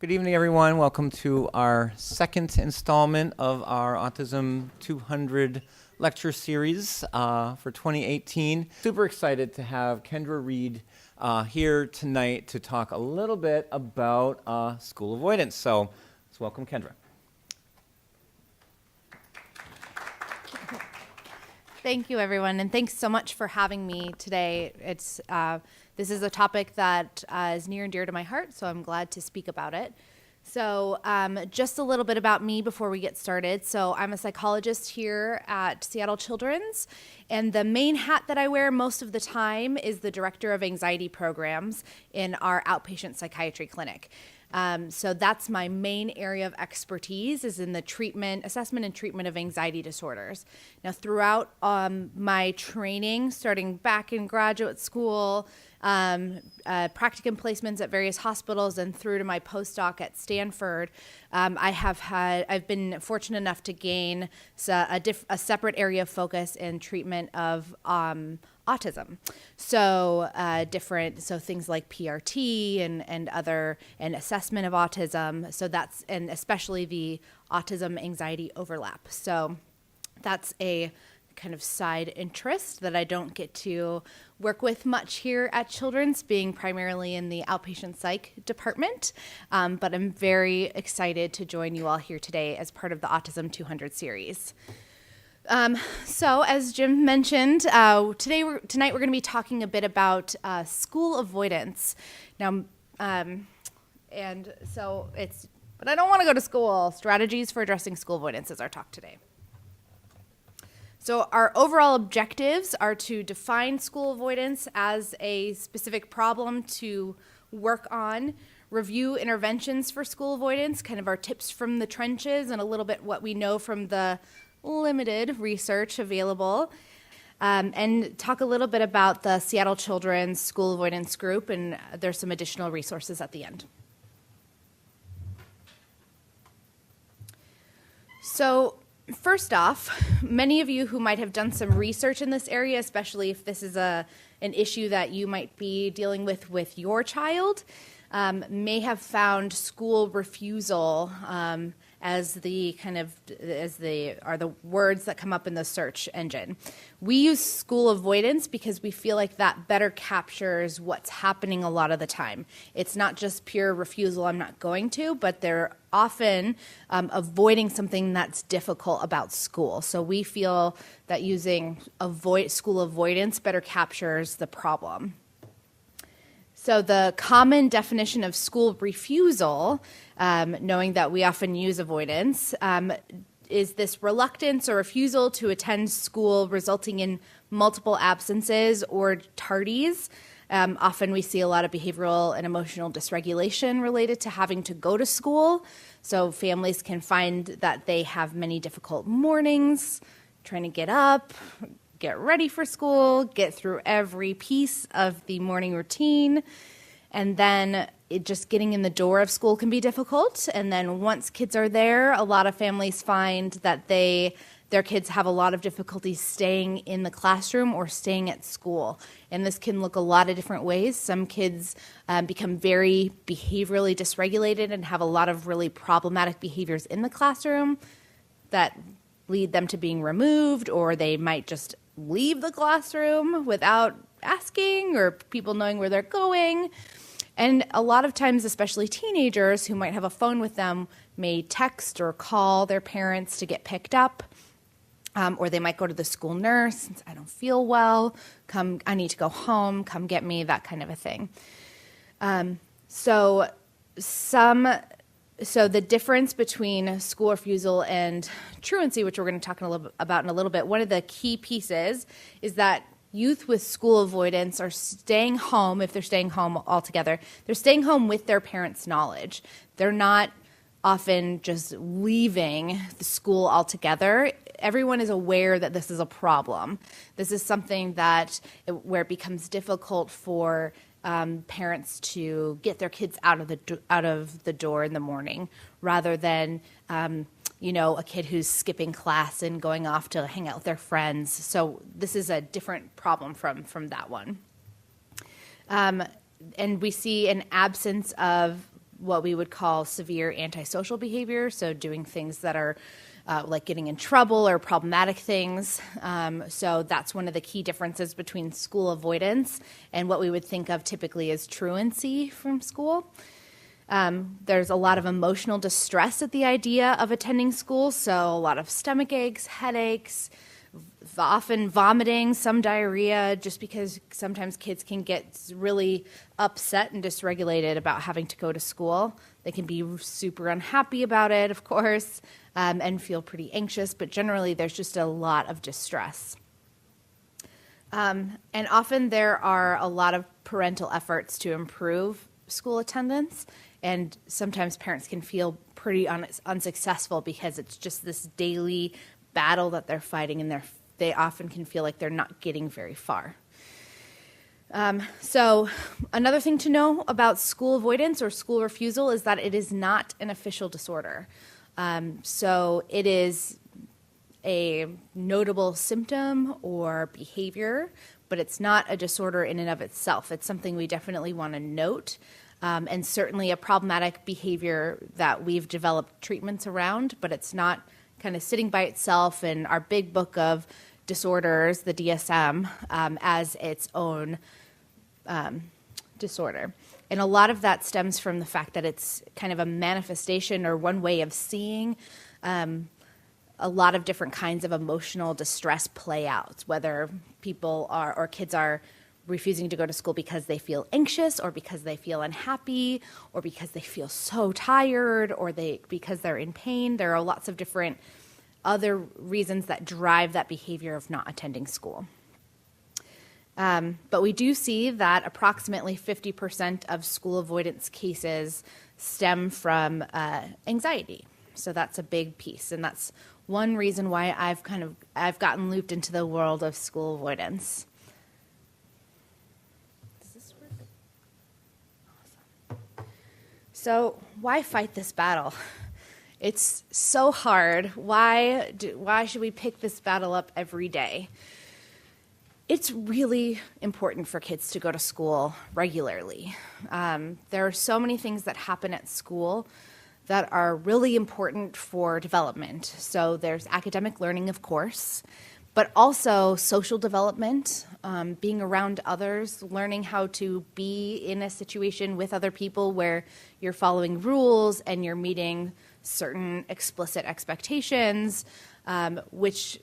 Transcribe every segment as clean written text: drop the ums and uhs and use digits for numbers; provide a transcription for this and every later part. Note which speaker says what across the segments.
Speaker 1: Good evening, everyone. Welcome to our second installment of our Autism 200 lecture series for 2018. Super excited to have Kendra Reed here tonight to talk a little bit about school avoidance. So let's welcome Kendra.
Speaker 2: Thank you, everyone, and thanks so much for having me today. This is a topic that is near and dear to my heart, so I'm glad to speak about it. So just a little bit about me before we get started. So I'm a psychologist here at Seattle Children's, and the main hat that I wear most of the time is the director of anxiety programs in our outpatient psychiatry clinic. So that's my main area of expertise, is in the assessment and treatment of anxiety disorders. Now, throughout my training, starting back in graduate school, practicum placements at various hospitals, and through to my postdoc at Stanford, I've been fortunate enough to gain a separate area of focus in treatment of autism. So things like PRT and assessment of autism. So and especially the autism anxiety overlap. So that's a kind of side interest that I don't get to work with much here at Children's, being primarily in the outpatient psych department. But I'm very excited to join you all here today as part of the Autism 200 series. So as Jim mentioned, tonight we're going to be talking a bit about school avoidance. Now, but I don't want to go to school. Strategies for addressing school avoidance is our talk today. So our overall objectives are to define school avoidance as a specific problem to work on, review interventions for school avoidance, kind of our tips from the trenches, and a little bit what we know from the limited research available, and talk a little bit about the Seattle Children's School Avoidance Group, and there's some additional resources at the end. So first off, many of you who might have done some research in this area, especially if this is an issue that you might be dealing with your child, may have found school refusal as the words that come up in the search engine. We use school avoidance because we feel like that better captures what's happening a lot of the time. It's not just pure refusal, I'm not going to, but they're often avoiding something that's difficult about school. So we feel that using school avoidance better captures the problem. So the common definition of school refusal, knowing that we often use avoidance, is this reluctance or refusal to attend school resulting in multiple absences or tardies. Often we see a lot of behavioral and emotional dysregulation related to having to go to school. So families can find that they have many difficult mornings, trying to get up, get ready for school, get through every piece of the morning routine, and then just getting in the door of school can be difficult. And then once kids are there, a lot of families find that their kids have a lot of difficulty staying in the classroom or staying at school. And this can look a lot of different ways. Some kids become very behaviorally dysregulated and have a lot of really problematic behaviors in the classroom that lead them to being removed, or they might just leave the classroom without asking or people knowing where they're going. And a lot of times, especially teenagers who might have a phone with them, may text or call their parents to get picked up, or they might go to the school nurse, I don't feel well, I need to go home, come get me, that kind of a thing. So the difference between school refusal and truancy, which we're going to talk about in a little bit, one of the key pieces is that youth with school avoidance are staying home. If they're staying home altogether, they're staying home with their parents' knowledge. They're not often just leaving the school altogether. Everyone is aware that this is a problem. This is something where it becomes difficult for parents to get their kids out of the door in the morning, rather than a kid who's skipping class and going off to hang out with their friends. So this is a different problem from that one. And we see an absence of what we would call severe antisocial behavior, so doing things that are like getting in trouble or problematic things. So that's one of the key differences between school avoidance and what we would think of typically as truancy from school. There's a lot of emotional distress at the idea of attending school, so a lot of stomach aches, headaches, often vomiting, some diarrhea, just because sometimes kids can get really upset and dysregulated about having to go to school. They can be super unhappy about it, of course, and feel pretty anxious, but generally there's just a lot of distress. And often there are a lot of parental efforts to improve school attendance, and sometimes parents can feel pretty unsuccessful because it's just this daily battle that they're fighting, and they often can feel like they're not getting very far. So another thing to know about school avoidance or school refusal is that it is not an official disorder. So it is a notable symptom or behavior, but it's not a disorder in and of itself. It's something we definitely want to note, and certainly a problematic behavior that we've developed treatments around, but it's not kind of sitting by itself in our big book of disorders, the DSM, as its own disorder. And a lot of that stems from the fact that it's kind of a manifestation or one way of seeing a lot of different kinds of emotional distress play out, whether people are or kids are refusing to go to school because they feel anxious or because they feel unhappy or because they feel so tired or because they're in pain. There are lots of different other reasons that drive that behavior of not attending school. But we do see that approximately 50% of school avoidance cases stem from anxiety. So that's a big piece, and that's one reason why I've gotten looped into the world of school avoidance. Does this work? Awesome. So why fight this battle? It's so hard. Why should we pick this battle up every day? It's really important for kids to go to school regularly. There are so many things that happen at school that are really important for development. So there's academic learning, of course, but also social development, being around others, learning how to be in a situation with other people where you're following rules and you're meeting certain explicit expectations, which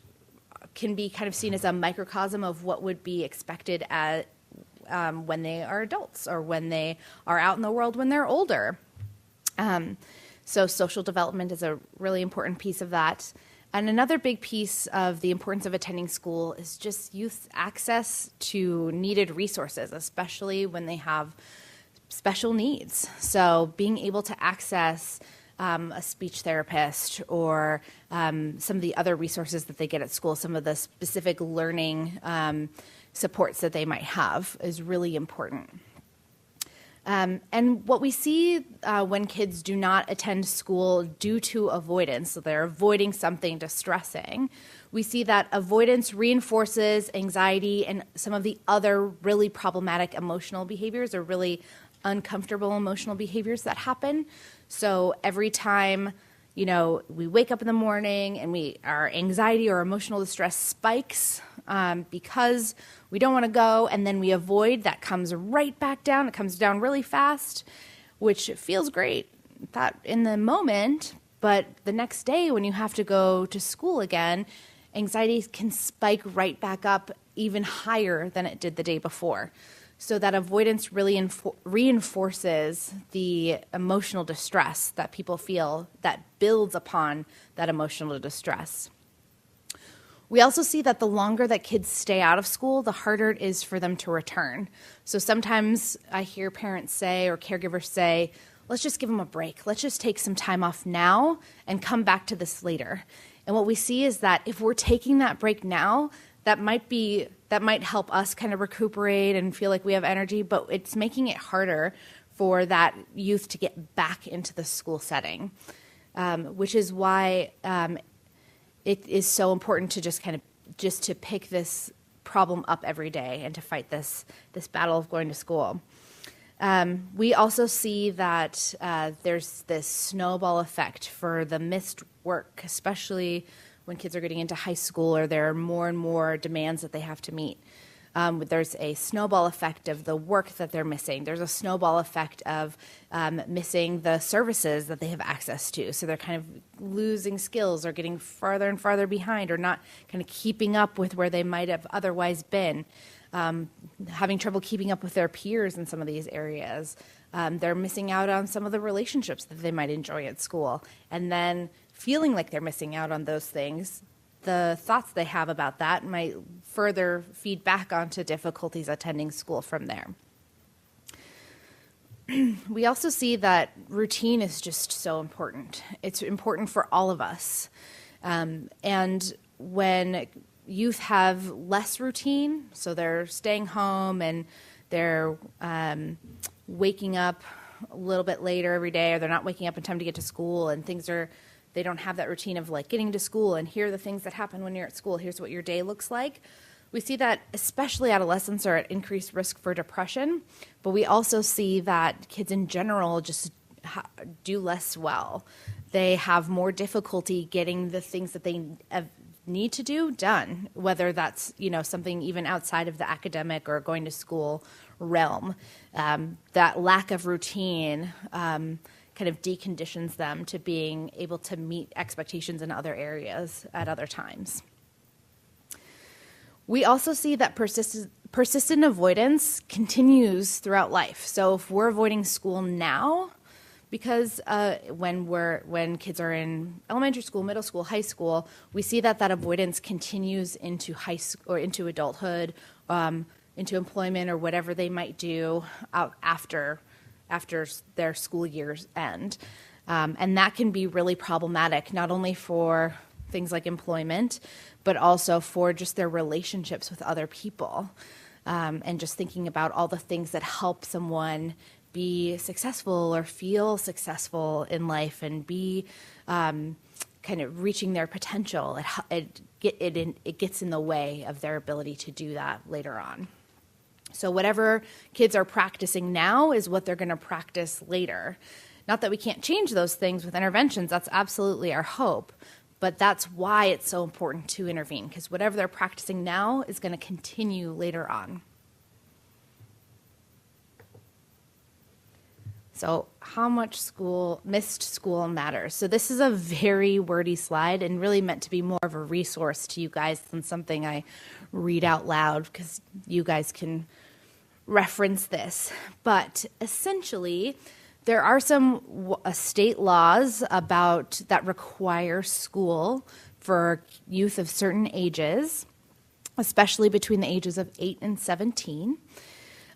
Speaker 2: can be kind of seen as a microcosm of what would be expected when they are adults or when they are out in the world when they're older. So social development is a really important piece of that. And another big piece of the importance of attending school is just youth access to needed resources, especially when they have special needs. So being able to access a speech therapist or some of the other resources that they get at school, some of the specific learning supports that they might have is really important. And what we see when kids do not attend school due to avoidance, so they're avoiding something distressing, we see that avoidance reinforces anxiety and some of the other really problematic emotional behaviors or really uncomfortable emotional behaviors that happen. So every time, we wake up in the morning and our anxiety or emotional distress spikes because we don't want to go, and then we avoid, that comes right back down. It comes down really fast, which feels great in the moment, but the next day when you have to go to school again, anxiety can spike right back up even higher than it did the day before. So that avoidance really reinforces the emotional distress that people feel that builds upon that emotional distress. We also see that the longer that kids stay out of school, the harder it is for them to return. So sometimes I hear parents say or caregivers say, let's just give them a break. Let's just take some time off now and come back to this later. And what we see is that if we're taking that break now, that might help us kind of recuperate and feel like we have energy, but it's making it harder for that youth to get back into the school setting, which is why it is so important to just to pick this problem up every day and to fight this battle of going to school. We also see that there's this snowball effect for the missed work, especially when kids are getting into high school or there are more and more demands that they have to meet. There's a snowball effect of the work that they're missing. There's a snowball effect of missing the services that they have access to. So they're kind of losing skills or getting farther and farther behind or not kind of keeping up with where they might have otherwise been. Having trouble keeping up with their peers in some of these areas. They're missing out on some of the relationships that they might enjoy at school. And then feeling like they're missing out on those things, the thoughts they have about that might further feed back onto difficulties attending school from there. We also see that routine is just so important. It's important for all of us. And when youth have less routine, so they're staying home and they're waking up a little bit later every day, or they're not waking up in time to get to school, and they don't have that routine of like getting to school and here are the things that happen when you're at school, here's what your day looks like. We see that especially adolescents are at increased risk for depression, but we also see that kids in general just do less well. They have more difficulty getting the things that they need to do done, whether that's something even outside of the academic or going to school realm. That lack of routine kind of deconditions them to being able to meet expectations in other areas at other times. We also see that persistent avoidance continues throughout life. So if we're avoiding school now, because when kids are in elementary school, middle school, high school, we see that avoidance continues into high school or into adulthood, into employment or whatever they might do out after their school years end. And that can be really problematic, not only for things like employment, but also for just their relationships with other people. And just thinking about all the things that help someone be successful or feel successful in life and be kind of reaching their potential. It gets in the way of their ability to do that later on. So whatever kids are practicing now is what they're going to practice later. Not that we can't change those things with interventions, that's absolutely our hope, but that's why it's so important to intervene, because whatever they're practicing now is going to continue later on. So how much missed school matters. So this is a very wordy slide and really meant to be more of a resource to you guys than something I read out loud, because you guys can reference this. But essentially, there are some state laws that require school for youth of certain ages, especially between the ages of 8 and 17.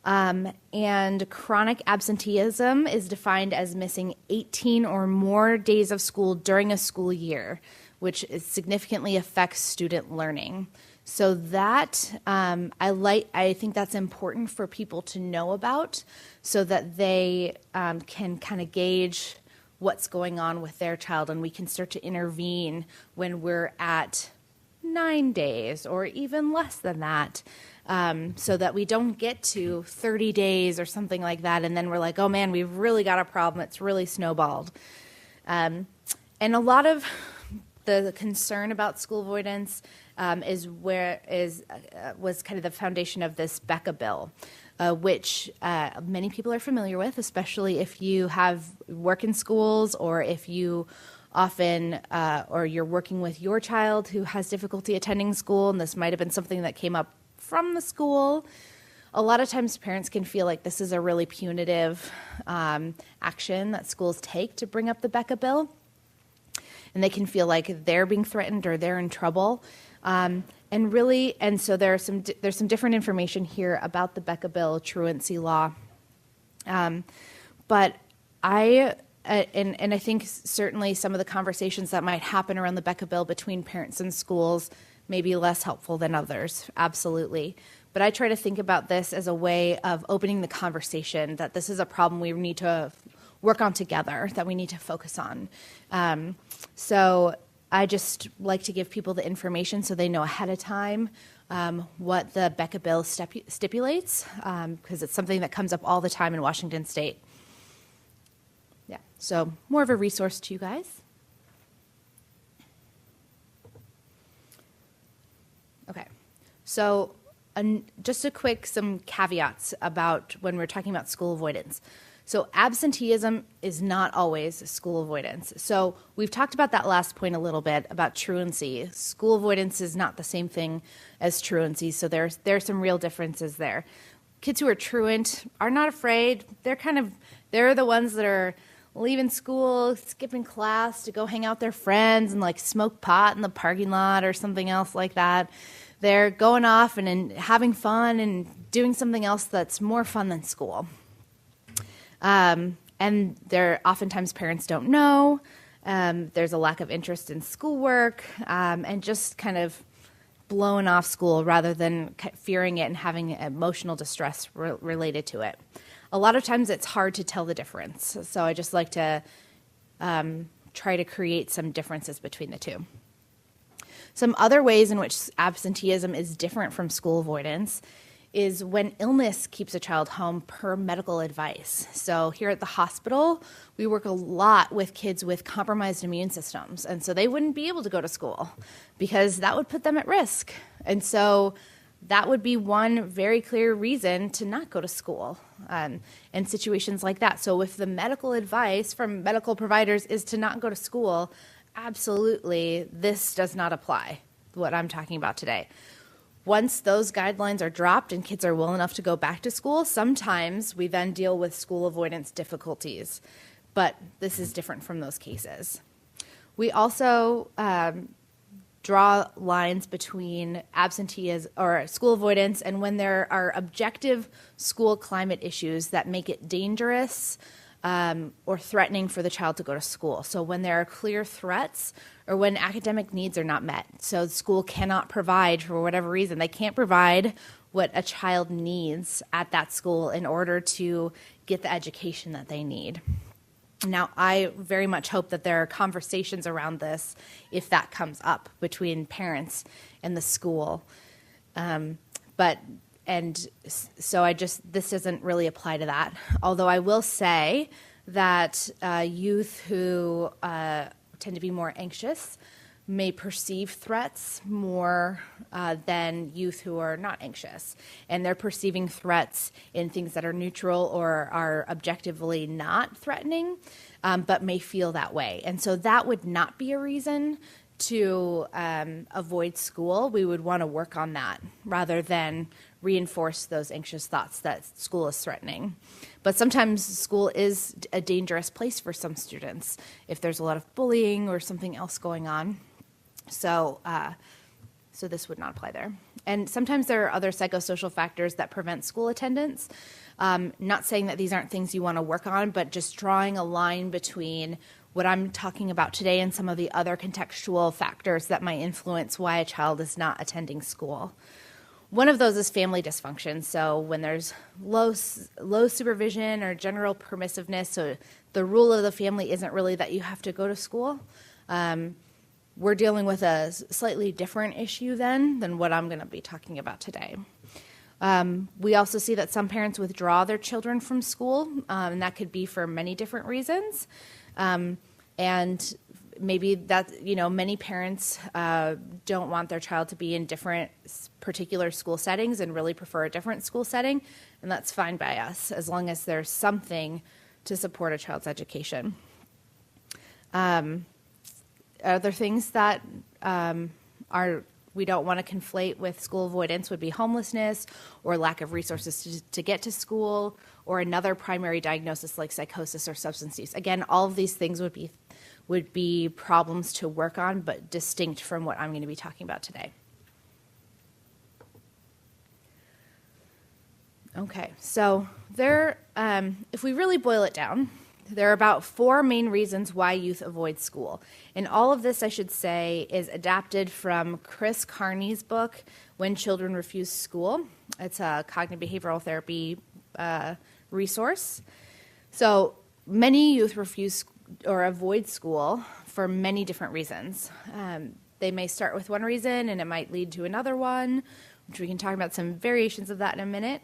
Speaker 2: And chronic absenteeism is defined as missing 18 or more days of school during a school year, which significantly affects student learning. So that I think that's important for people to know about, so that they can kind of gauge what's going on with their child, and we can start to intervene when we're at 9 days or even less than that. So that we don't get to 30 days or something like that, and then we're like, oh man, we've really got a problem. It's really snowballed. And a lot of the concern about school avoidance was kind of the foundation of this Becca bill, which many people are familiar with, especially if you work in schools, or if you often or you're working with your child who has difficulty attending school, and this might have been something that came up from the school. A lot of times parents can feel like this is a really punitive action that schools take to bring up the Becca bill, and they can feel like they're being threatened or they're in trouble. And so there's some different information here about the Becca bill, truancy law. But I think certainly some of the conversations that might happen around the Becca bill between parents and schools may be less helpful than others, absolutely. But I try to think about this as a way of opening the conversation, that this is a problem we need to work on together, that we need to focus on. So I just like to give people the information so they know ahead of time what the Becca Bill stipulates, because it's something that comes up all the time in Washington State. Yeah, so more of a resource to you guys. Okay, so just some caveats about when we're talking about school avoidance. So absenteeism is not always school avoidance. So we've talked about that last point a little bit about truancy. School avoidance is not the same thing as truancy, so there's some real differences there. Kids who are truant are not afraid. They're the ones that are leaving school, skipping class to go hang out with their friends and like smoke pot in the parking lot or something else like that. They're going off and having fun and doing something else that's more fun than school. And oftentimes parents don't know. There's a lack of interest in schoolwork, and just kind of blowing off school rather than fearing it and having emotional distress related to it. A lot of times it's hard to tell the difference. So I just like to try to create some differences between the two. Some other ways in which absenteeism is different from school avoidance is when illness keeps a child home per medical advice. So here at the hospital, we work a lot with kids with compromised immune systems, and so they wouldn't be able to go to school because that would put them at risk. And so that would be one very clear reason to not go to school in situations like that. So if the medical advice from medical providers is to not go to school, absolutely, this does not apply, what I'm talking about today. Once those guidelines are dropped and kids are well enough to go back to school, sometimes we then deal with school avoidance difficulties, but this is different from those cases. We also draw lines between absenteeism or school avoidance and when there are objective school climate issues that make it dangerous or threatening for the child to go to school. So when there are clear threats or when academic needs are not met. So the school cannot provide, for whatever reason, they can't provide what a child needs at that school in order to get the education that they need. Now, I very much hope that there are conversations around this if that comes up between parents and the school. This doesn't really apply to that. Although I will say that youth who tend to be more anxious may perceive threats more than youth who are not anxious. And they're perceiving threats in things that are neutral or are objectively not threatening, but may feel that way. And so that would not be a reason to avoid school. We would want to work on that rather than reinforce those anxious thoughts that school is threatening. But sometimes school is a dangerous place for some students if there's a lot of bullying or something else going on. So this would not apply there. And sometimes there are other psychosocial factors that prevent school attendance. Not saying that these aren't things you want to work on, but just drawing a line between what I'm talking about today and some of the other contextual factors that might influence why a child is not attending school. One of those is family dysfunction. So when there's low supervision or general permissiveness, so the rule of the family isn't really that you have to go to school, we're dealing with a slightly different issue than what I'm going to be talking about today. We also see that some parents withdraw their children from school, and that could be for many different reasons. And maybe that, many parents don't want their child to be in different particular school settings and really prefer a different school setting, and that's fine by us as long as there's something to support a child's education. Other things that we don't want to conflate with school avoidance would be homelessness or lack of resources to get to school or another primary diagnosis like psychosis or substance use. Again, all of these things would be problems to work on, but distinct from what I'm going to be talking about today. Okay, so if we really boil it down, there are about 4 main reasons why youth avoid school. And all of this, I should say, is adapted from Chris Carney's book, When Children Refuse School. It's a cognitive behavioral therapy resource. So many youth refuse or avoid school for many different reasons. They may start with one reason, and it might lead to another one, which we can talk about some variations of that in a minute.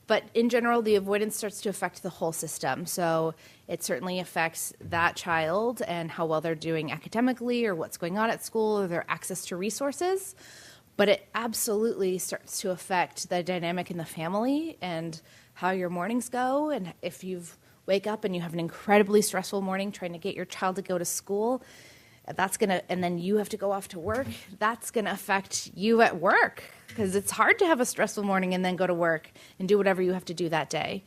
Speaker 2: But in general, the avoidance starts to affect the whole system. So it certainly affects that child and how well they're doing academically or what's going on at school or their access to resources. But it absolutely starts to affect the dynamic in the family and how your mornings go. And if you wake up and you have an incredibly stressful morning trying to get your child to go to school, and then you have to go off to work, that's gonna affect you at work, because it's hard to have a stressful morning and then go to work and do whatever you have to do that day.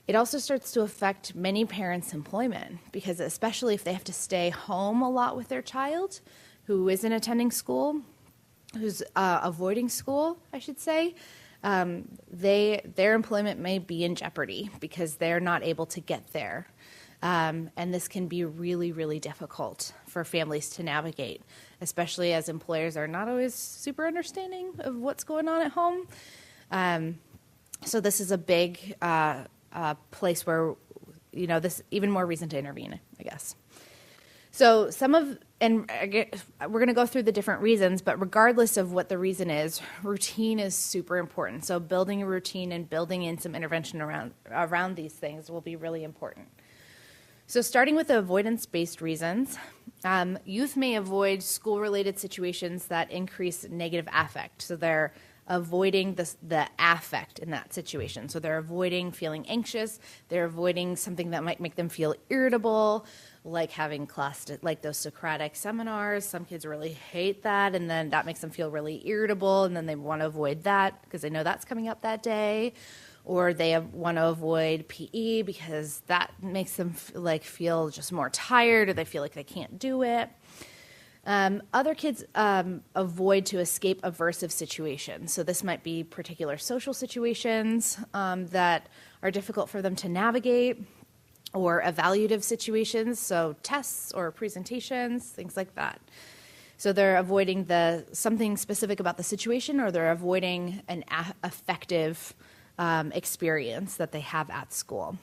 Speaker 2: It also starts to affect many parents' employment, because especially if they have to stay home a lot with their child who isn't attending school, who's avoiding school, I should say, their employment may be in jeopardy because they're not able to get there. And this can be really, really difficult for families to navigate, especially as employers are not always super understanding of what's going on at home. So this is a big place where, this even more reason to intervene, I guess. So we're going to go through the different reasons, but regardless of what the reason is, routine is super important. So building a routine and building in some intervention around these things will be really important. So starting with the avoidance-based reasons, youth may avoid school-related situations that increase negative affect. So they're avoiding the affect in that situation. So they're avoiding feeling anxious. They're avoiding something that might make them feel irritable, like having class, like those Socratic seminars. Some kids really hate that, and then that makes them feel really irritable, and then they want to avoid that because they know that's coming up that day. Or they want to avoid PE because that makes them feel just more tired, or they feel like they can't do it. Other kids avoid to escape aversive situations. So this might be particular social situations that are difficult for them to navigate, or evaluative situations, so tests or presentations, things like that. So they're avoiding something specific about the situation, or they're avoiding an effective experience that they have at school.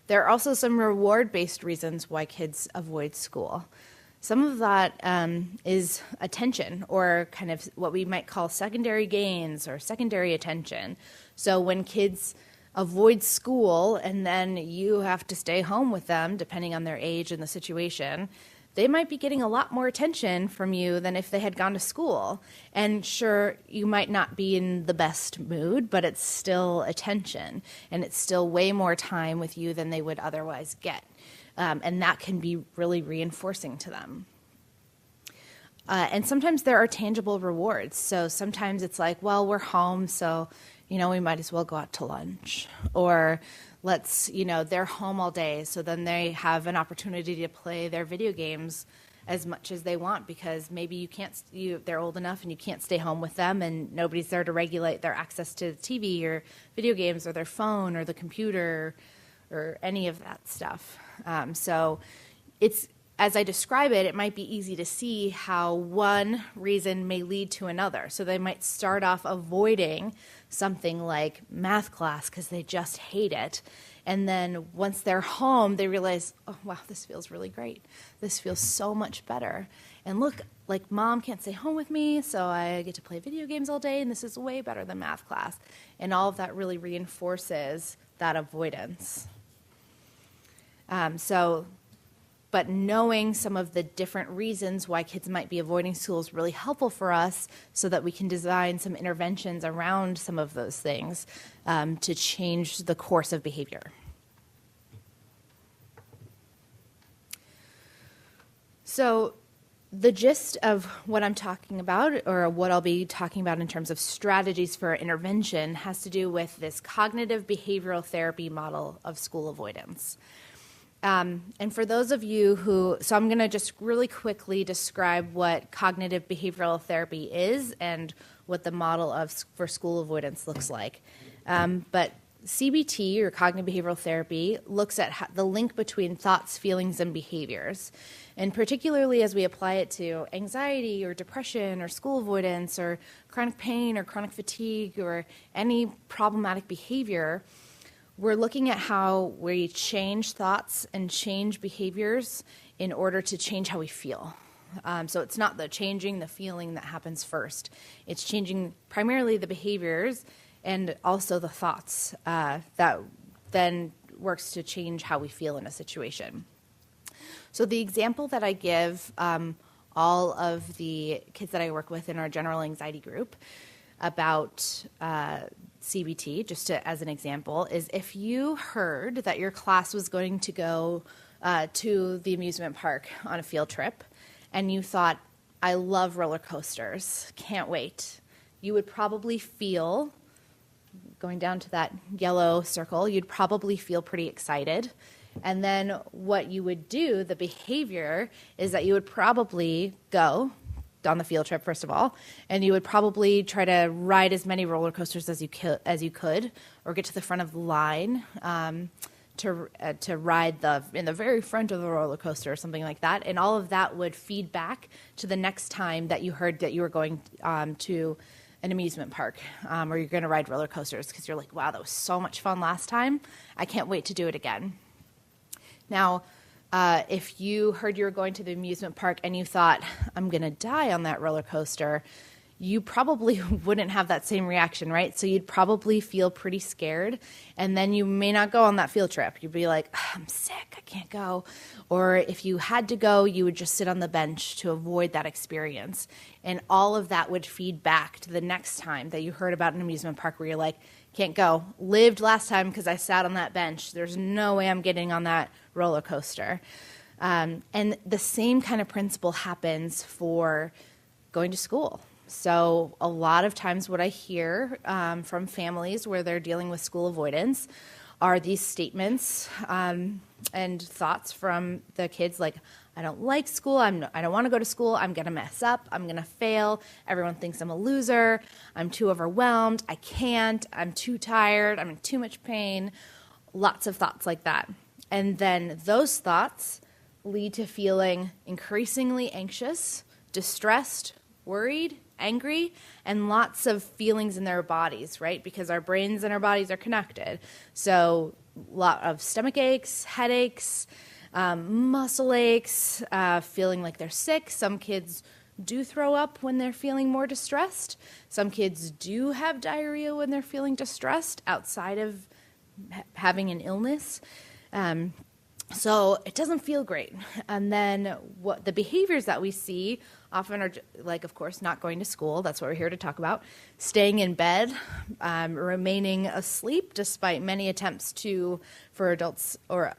Speaker 2: There are also some reward-based reasons why kids avoid school. Some of that is attention, or kind of what we might call secondary gains or secondary attention. So when kids avoid school and then you have to stay home with them, depending on their age and the situation, they might be getting a lot more attention from you than if they had gone to school. And sure, you might not be in the best mood, but it's still attention, and it's still way more time with you than they would otherwise get. And that can be really reinforcing to them. And sometimes there are tangible rewards. So sometimes it's like, well, we're home, so we might as well go out to lunch. Or they're home all day, so then they have an opportunity to play their video games as much as they want, because maybe they're old enough and you can't stay home with them, and nobody's there to regulate their access to the TV or video games or their phone or the computer or any of that stuff. So it's, as I describe it, it might be easy to see how one reason may lead to another. So they might start off avoiding something like math class because they just hate it. And then once they're home, they realize, oh, wow, this feels really great. This feels so much better. And look, like mom can't stay home with me, so I get to play video games all day, and this is way better than math class. And all of that really reinforces that avoidance. But knowing some of the different reasons why kids might be avoiding school is really helpful for us, so that we can design some interventions around some of those things to change the course of behavior. So the gist of what I'm talking about, or what I'll be talking about in terms of strategies for intervention, has to do with this cognitive behavioral therapy model of school avoidance. And for those of you so I'm going to just really quickly describe what cognitive behavioral therapy is and what the model for school avoidance looks like. But CBT, or cognitive behavioral therapy, looks at the link between thoughts, feelings, and behaviors. And particularly as we apply it to anxiety or depression or school avoidance or chronic pain or chronic fatigue or any problematic behavior, we're looking at how we change thoughts and change behaviors in order to change how we feel. So it's not the changing the feeling that happens first. It's changing primarily the behaviors and also the thoughts that then works to change how we feel in a situation. So the example that I give all of the kids that I work with in our general anxiety group about CBT, as an example, is if you heard that your class was going to go to the amusement park on a field trip and you thought, I love roller coasters, can't wait, you would probably feel, going down to that yellow circle, you'd probably feel pretty excited. And then what you would do, the behavior, is that you would probably go on the field trip, first of all, and you would probably try to ride as many roller coasters as you could, or get to the front of the line to ride in the very front of the roller coaster or something like that. And all of that would feed back to the next time that you heard that you were going to an amusement park or you're going to ride roller coasters, because you're like, wow, that was so much fun last time. I can't wait to do it again. Now, if you heard you were going to the amusement park and you thought, I'm going to die on that roller coaster, you probably wouldn't have that same reaction, right? So you'd probably feel pretty scared, and then you may not go on that field trip. You'd be like, I'm sick, I can't go. Or if you had to go, you would just sit on the bench to avoid that experience. And all of that would feed back to the next time that you heard about an amusement park where you're like, can't go. Lived last time because I sat on that bench. There's no way I'm getting on that roller coaster. And the same kind of principle happens for going to school. So a lot of times what I hear from families where they're dealing with school avoidance are these statements and thoughts from the kids like, I don't like school, I don't want to go to school, I'm going to mess up, I'm going to fail, everyone thinks I'm a loser, I'm too overwhelmed, I can't, I'm too tired, I'm in too much pain, lots of thoughts like that. And then those thoughts lead to feeling increasingly anxious, distressed, worried, angry, and lots of feelings in their bodies, right? Because our brains and our bodies are connected. So a lot of stomach aches, headaches, muscle aches, feeling like they're sick. Some kids do throw up when they're feeling more distressed. Some kids do have diarrhea when they're feeling distressed outside of having an illness. So it doesn't feel great. And then what the behaviors that we see often are like, of course, not going to school. That's what we're here to talk about. Staying in bed, remaining asleep despite many attempts for adults or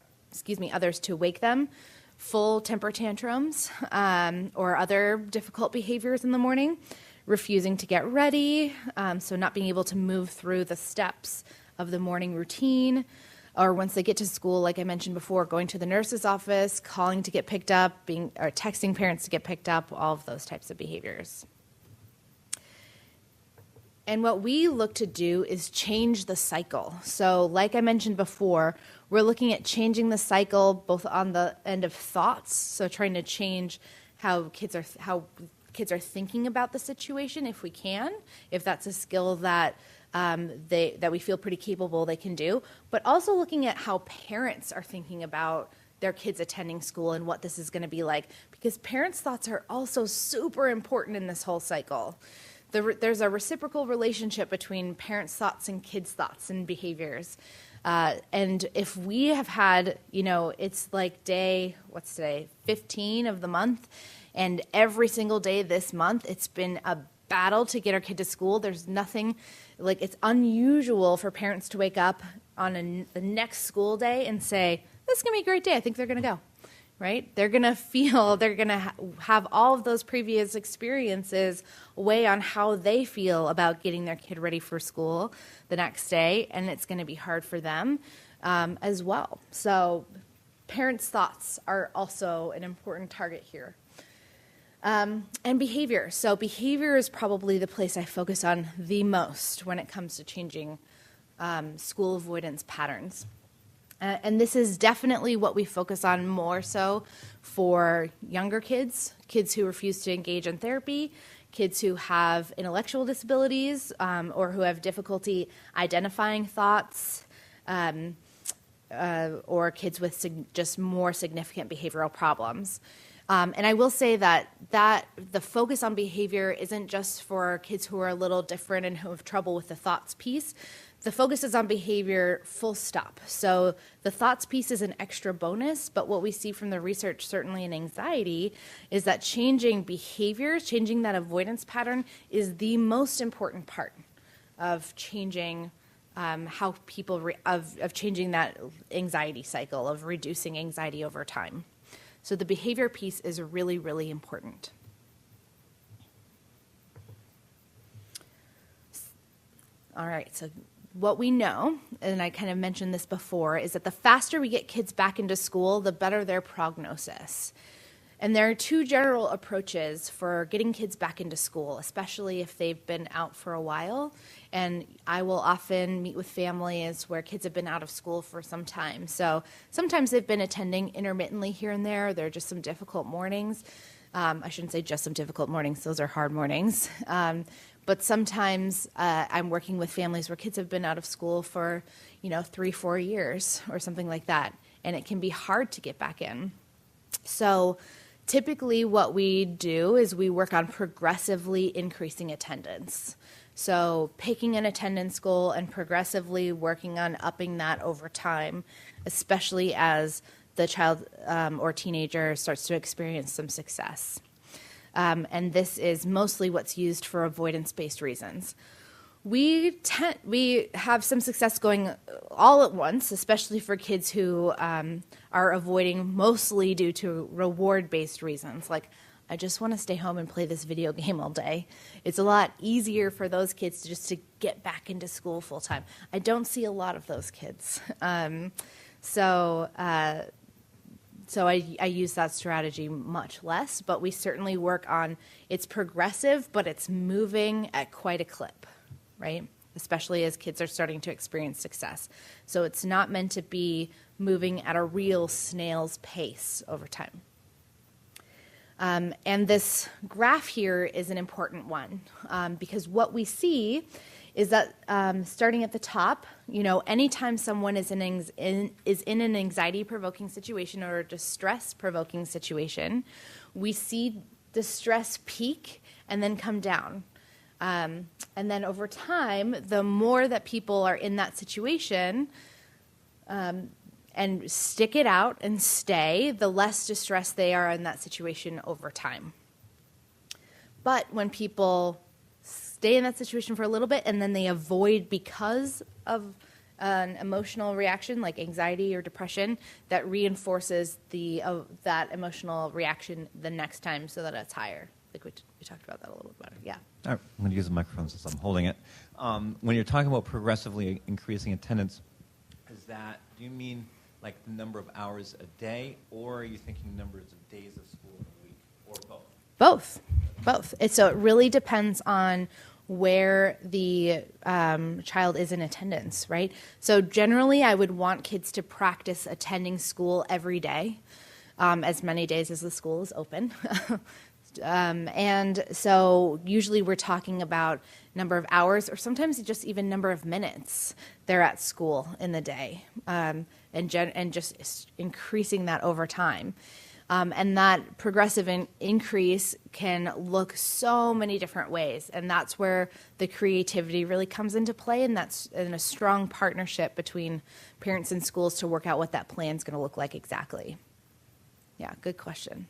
Speaker 2: others to wake them, full temper tantrums, or other difficult behaviors in the morning, refusing to get ready, so not being able to move through the steps of the morning routine, or once they get to school, like I mentioned before, going to the nurse's office, calling to get picked up, or texting parents to get picked up, all of those types of behaviors. And what we look to do is change the cycle. So like I mentioned before, we're looking at changing the cycle both on the end of thoughts, so trying to change how kids are thinking about the situation if we can, if that's a skill that that we feel pretty capable they can do, but also looking at how parents are thinking about their kids attending school and what this is going to be like, because parents' thoughts are also super important in this whole cycle. There's a reciprocal relationship between parents' thoughts and kids' thoughts and behaviors. And if we have had, it's like what's today, 15 of the month, and every single day this month, it's been a battle to get our kid to school. There's nothing, it's unusual for parents to wake up on the next school day and say, this is going to be a great day, I think they're going to go. Right? They're going to have all of those previous experiences weigh on how they feel about getting their kid ready for school the next day, and it's going to be hard for them as well. So parents' thoughts are also an important target here. And behavior. So behavior is probably the place I focus on the most when it comes to changing school avoidance patterns. And this is definitely what we focus on more so for younger kids who refuse to engage in therapy, kids who have intellectual disabilities or who have difficulty identifying thoughts, or kids with just more significant behavioral problems. And I will say that the focus on behavior isn't just for kids who are a little different and who have trouble with the thoughts piece. The focus is on behavior, full stop. So the thoughts piece is an extra bonus, but what we see from the research, certainly in anxiety, is that changing behaviors, changing that avoidance pattern is the most important part of changing how people, of changing that anxiety cycle, of reducing anxiety over time. So the behavior piece is really, really important. All right, so what we know, and I kind of mentioned this before, is that the faster we get kids back into school, the better their prognosis. And there are two general approaches for getting kids back into school, especially if they've been out for a while. And I will often meet with families where kids have been out of school for some time. So sometimes they've been attending intermittently here and there. There are just some difficult mornings. I shouldn't say just some difficult mornings. Those are hard mornings. But sometimes I'm working with families where kids have been out of school for, 3-4 years or something like that. And it can be hard to get back in. So typically what we do is we work on progressively increasing attendance. So picking an attendance goal and progressively working on upping that over time, especially as the child or teenager starts to experience some success. And this is mostly what's used for avoidance-based reasons. We have some success going all at once, especially for kids who are avoiding mostly due to reward-based reasons, like I just want to stay home and play this video game all day. It's a lot easier for those kids to get back into school full-time. I don't see a lot of those kids. So I use that strategy much less, but we certainly work on, it's progressive, but it's moving at quite a clip, right? Especially as kids are starting to experience success. So it's not meant to be moving at a real snail's pace over time. And this graph here is an important one because what we see is that starting at the top, anytime someone is in an anxiety-provoking situation or a distress-provoking situation, we see distress peak and then come down. And then over time, the more that people are in that situation and stick it out and stay, the less distressed they are in that situation over time. But when people stay in that situation for a little bit and then they avoid because of an emotional reaction like anxiety or depression, that reinforces that emotional reaction the next time so that it's higher. Like we talked about that a little bit better. Yeah.
Speaker 1: All right, I'm going to use the microphone since I'm holding it. When you're talking about progressively increasing attendance, do you mean like the number of hours a day, or are you thinking numbers of days of school in a week, or both?
Speaker 2: Both. So it really depends on where the child is in attendance, right? So generally, I would want kids to practice attending school every day, as many days as the school is open. And so usually we're talking about number of hours or sometimes just even number of minutes they're at school in the day, and just increasing that over time. And that progressive increase can look so many different ways, and that's where the creativity really comes into play, and that's in a strong partnership between parents and schools to work out what that plan is going to look like exactly. Yeah, good question.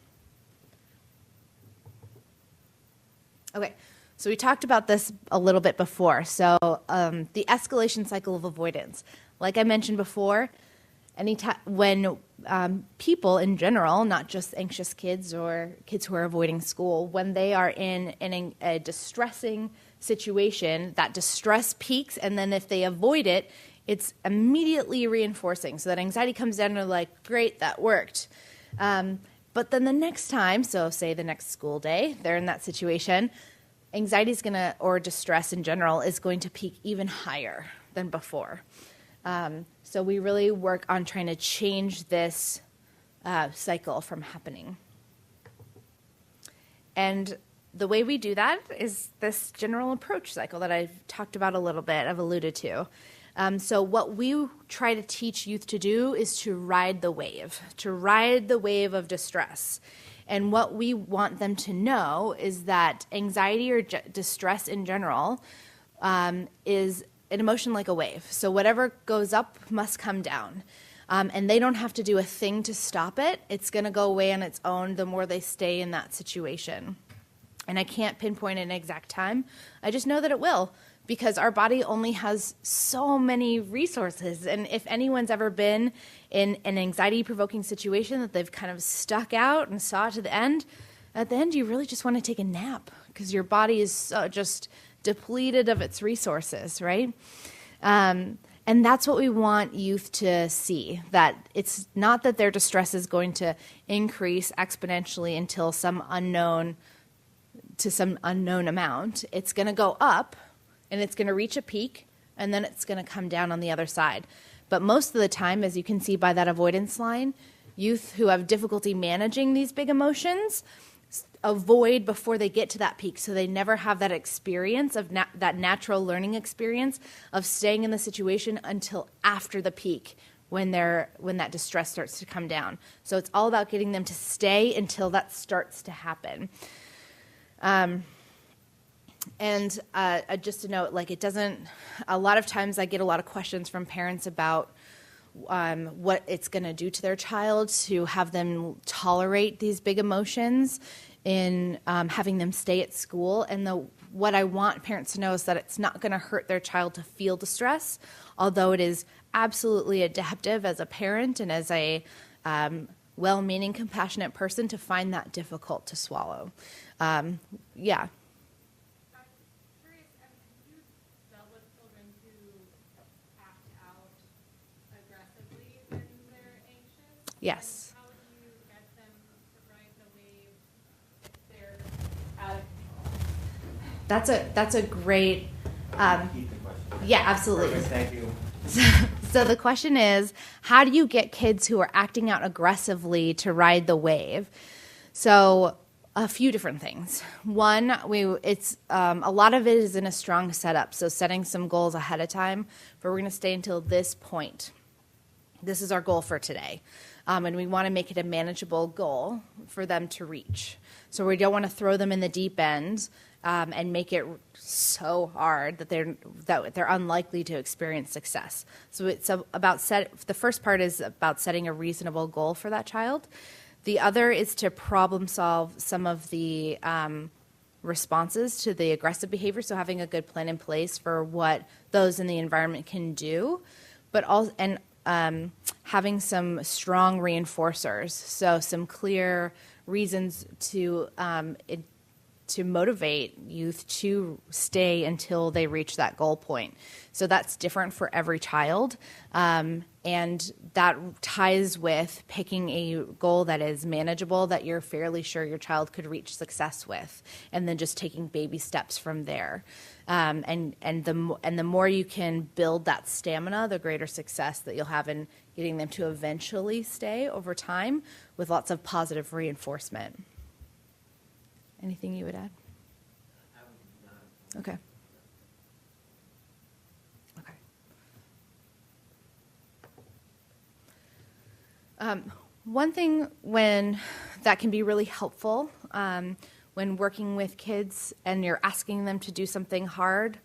Speaker 2: Okay, so we talked about this a little bit before. So the escalation cycle of avoidance. Like I mentioned before, when people in general, not just anxious kids or kids who are avoiding school, when they are in a distressing situation, that distress peaks, and then if they avoid it, it's immediately reinforcing. So that anxiety comes down and they're like, great, that worked. But then the next time, so say the next school day, they're in that situation, anxiety is or distress in general is going to peak even higher than before. So we really work on trying to change this cycle from happening. And the way we do that is this general approach cycle that I've talked about a little bit, I've alluded to. So what we try to teach youth to do is to ride the wave of distress. And what we want them to know is that anxiety or distress in general is an emotion like a wave. So whatever goes up must come down. And they don't have to do a thing to stop it. It's going to go away on its own the more they stay in that situation. And I can't pinpoint an exact time. I just know that it will, because our body only has so many resources. And if anyone's ever been in an anxiety-provoking situation that they've kind of stuck out and saw to the end, at the end you really just want to take a nap because your body is just depleted of its resources, right? And that's what we want youth to see, that it's not that their distress is going to increase exponentially until some unknown amount. It's going to go up, and it's going to reach a peak, and then it's going to come down on the other side. But most of the time, as you can see by that avoidance line, youth who have difficulty managing these big emotions avoid before they get to that peak, so they never have that experience of that natural learning experience of staying in the situation until after the peak, when that distress starts to come down. So it's all about getting them to stay until that starts to happen. And just to note, like, it doesn't, a lot of times I get a lot of questions from parents about what it's going to do to their child to have them tolerate these big emotions in having them stay at school. And what I want parents to know is that it's not going to hurt their child to feel distress, although it is absolutely adaptive as a parent and as a well-meaning, compassionate person to find that difficult to swallow. Yeah. Yes.
Speaker 3: How do you get them to ride the wave if they're out of...
Speaker 2: That's a great,
Speaker 1: Repeat the question.
Speaker 2: yeah, absolutely.
Speaker 1: Perfect, thank you.
Speaker 2: So the question is, how do you get kids who are acting out aggressively to ride the wave? So a few different things. One, a lot of it is in a strong setup, so setting some goals ahead of time, but we're going to stay until this point. This is our goal for today. And we want to make it a manageable goal for them to reach. So we don't want to throw them in the deep end and make it so hard that they're unlikely to experience success. So it's the first part is about setting a reasonable goal for that child. The other is to problem solve some of the responses to the aggressive behavior. So having a good plan in place for what those in the environment can do, but also having some strong reinforcers, so some clear reasons to motivate youth to stay until they reach that goal point. So that's different for every child, and that ties with picking a goal that is manageable, that you're fairly sure your child could reach success with, and then just taking baby steps from there. And the more you can build that stamina, the greater success that you'll have in getting them to eventually stay over time with lots of positive reinforcement. Anything you would add? Okay. One thing that can be really helpful when working with kids and you're asking them to do something hard,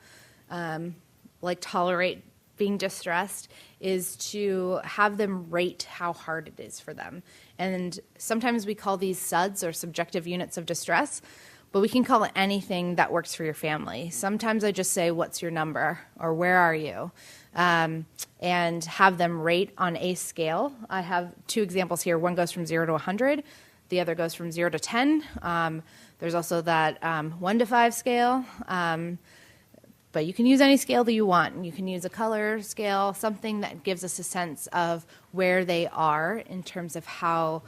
Speaker 2: like tolerate being distressed, is to have them rate how hard it is for them. And sometimes we call these SUDs, or subjective units of distress, but we can call it anything that works for your family. Sometimes I just say, what's your number, or where are you? And have them rate on a scale. I have two examples here. One goes from 0 to 100. The other goes from 0 to 10. There's also that 1 to 5 scale. But you can use any scale that you want. You can use a color scale, something that gives us a sense of where they are in terms of how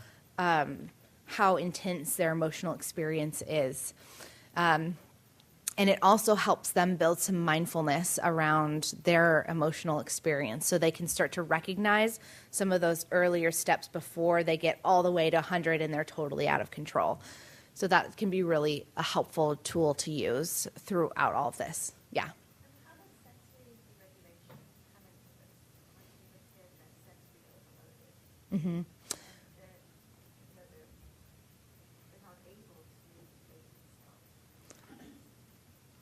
Speaker 2: intense their emotional experience is. And it also helps them build some mindfulness around their emotional experience, so they can start to recognize some of those earlier steps before they get all the way to 100 and they're totally out of control. So that can be really a helpful tool to use throughout all of this. Yeah.
Speaker 3: How does sensory deregulation come
Speaker 2: Mm-hmm.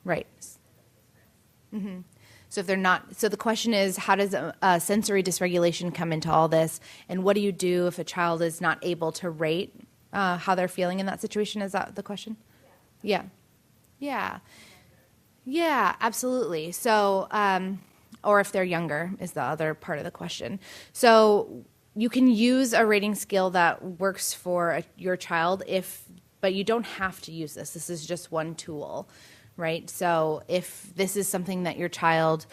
Speaker 2: Right. Mm-hmm. So if they're not, so the question is, how does sensory dysregulation come into all this, and what do you do if a child is not able to rate how they're feeling in that situation? Is that the question? Yeah. Yeah. Yeah, absolutely. So, or if they're younger is the other part of the question. So you can use a rating scale that works for your child but you don't have to use this. This is just one tool, right? So if this is something that your child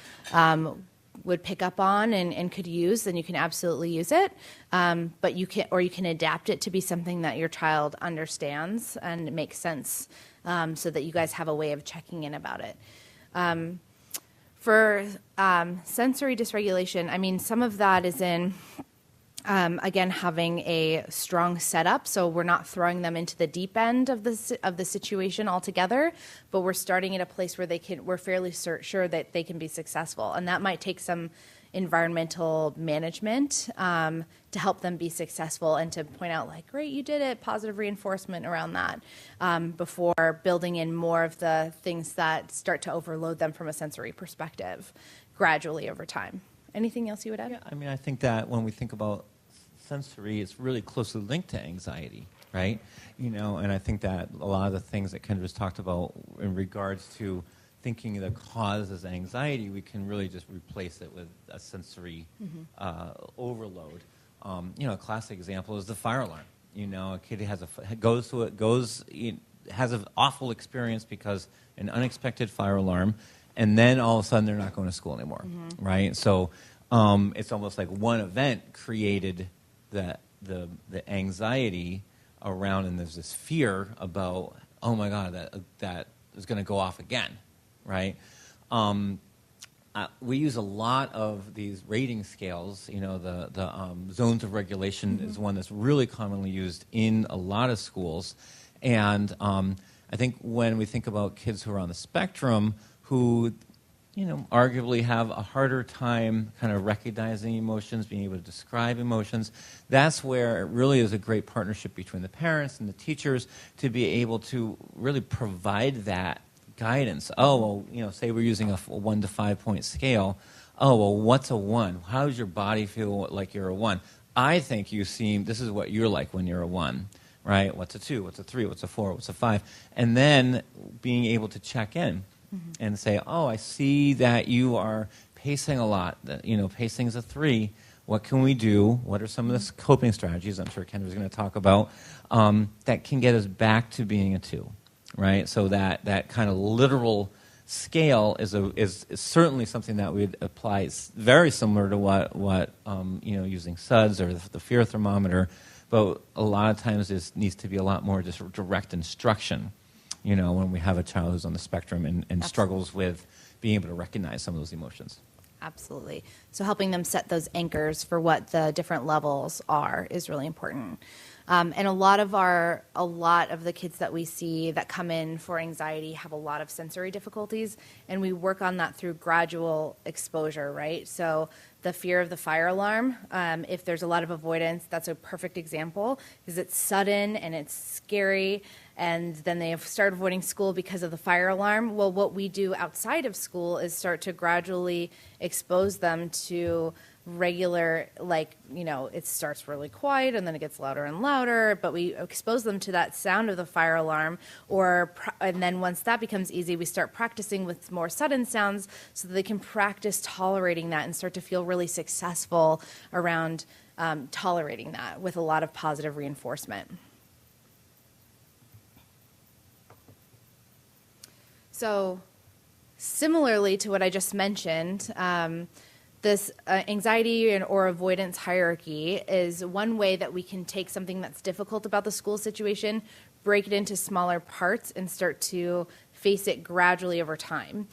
Speaker 2: would pick up on and could use, then you can absolutely use it. But you can adapt it to be something that your child understands and makes sense, so that you guys have a way of checking in about it. For sensory dysregulation, I mean, some of that is in, again, having a strong setup. So we're not throwing them into the deep end of the situation altogether, but we're starting at a place where we're fairly sure that they can be successful. And that might take some environmental management to help them be successful and to point out, like, great, you did it, positive reinforcement around that, before building in more of the things that start to overload them from a sensory perspective gradually over time. Anything else you would add?
Speaker 1: Yeah, I mean, I think that when we think about sensory, it's really closely linked to anxiety, right? And I think that a lot of the things that Kendra's talked about in regards to thinking the cause is anxiety, we can really just replace it with a sensory overload. A classic example is the fire alarm. A kid has has an awful experience because an unexpected fire alarm, and then all of a sudden they're not going to school anymore, right? So it's almost like one event created the anxiety around, and there's this fear about, oh my God, that is going to go off again, right? We use a lot of these rating scales. The zones of regulation is one that's really commonly used in a lot of schools. And I think when we think about kids who are on the spectrum who, arguably have a harder time kind of recognizing emotions, being able to describe emotions, that's where it really is a great partnership between the parents and the teachers to be able to really provide that guidance. Oh, well, say we're using a 1 to 5 point scale. Oh, well, what's a 1? How does your body feel like you're a 1? I think this is what you're like when you're a 1, right? What's a 2? What's a 3? What's a 4? What's a 5? And then being able to check in and say, oh, I see that you are pacing a lot. Pacing is a 3. What can we do? What are some of the coping strategies I'm sure Kendra's going to talk about that can get us back to being a 2? Right, so that kind of literal scale is certainly something that we'd apply very similar to what using SUDS or the fear thermometer, but a lot of times it needs to be a lot more just direct instruction. When we have a child who's on the spectrum and struggles with being able to recognize some of those emotions.
Speaker 2: Absolutely. So helping them set those anchors for what the different levels are is really important. And a lot of the kids that we see that come in for anxiety have a lot of sensory difficulties, and we work on that through gradual exposure, right? So the fear of the fire alarm, if there's a lot of avoidance, that's a perfect example, because it's sudden and it's scary, and then they have started avoiding school because of the fire alarm. Well, what we do outside of school is start to gradually expose them to regular, it starts really quiet and then it gets louder and louder, but we expose them to that sound of the fire alarm, and then once that becomes easy, we start practicing with more sudden sounds so that they can practice tolerating that and start to feel really successful around tolerating that with a lot of positive reinforcement. So similarly to what I just mentioned, this anxiety or avoidance hierarchy is one way that we can take something that's difficult about the school situation, break it into smaller parts, and start to face it gradually over time.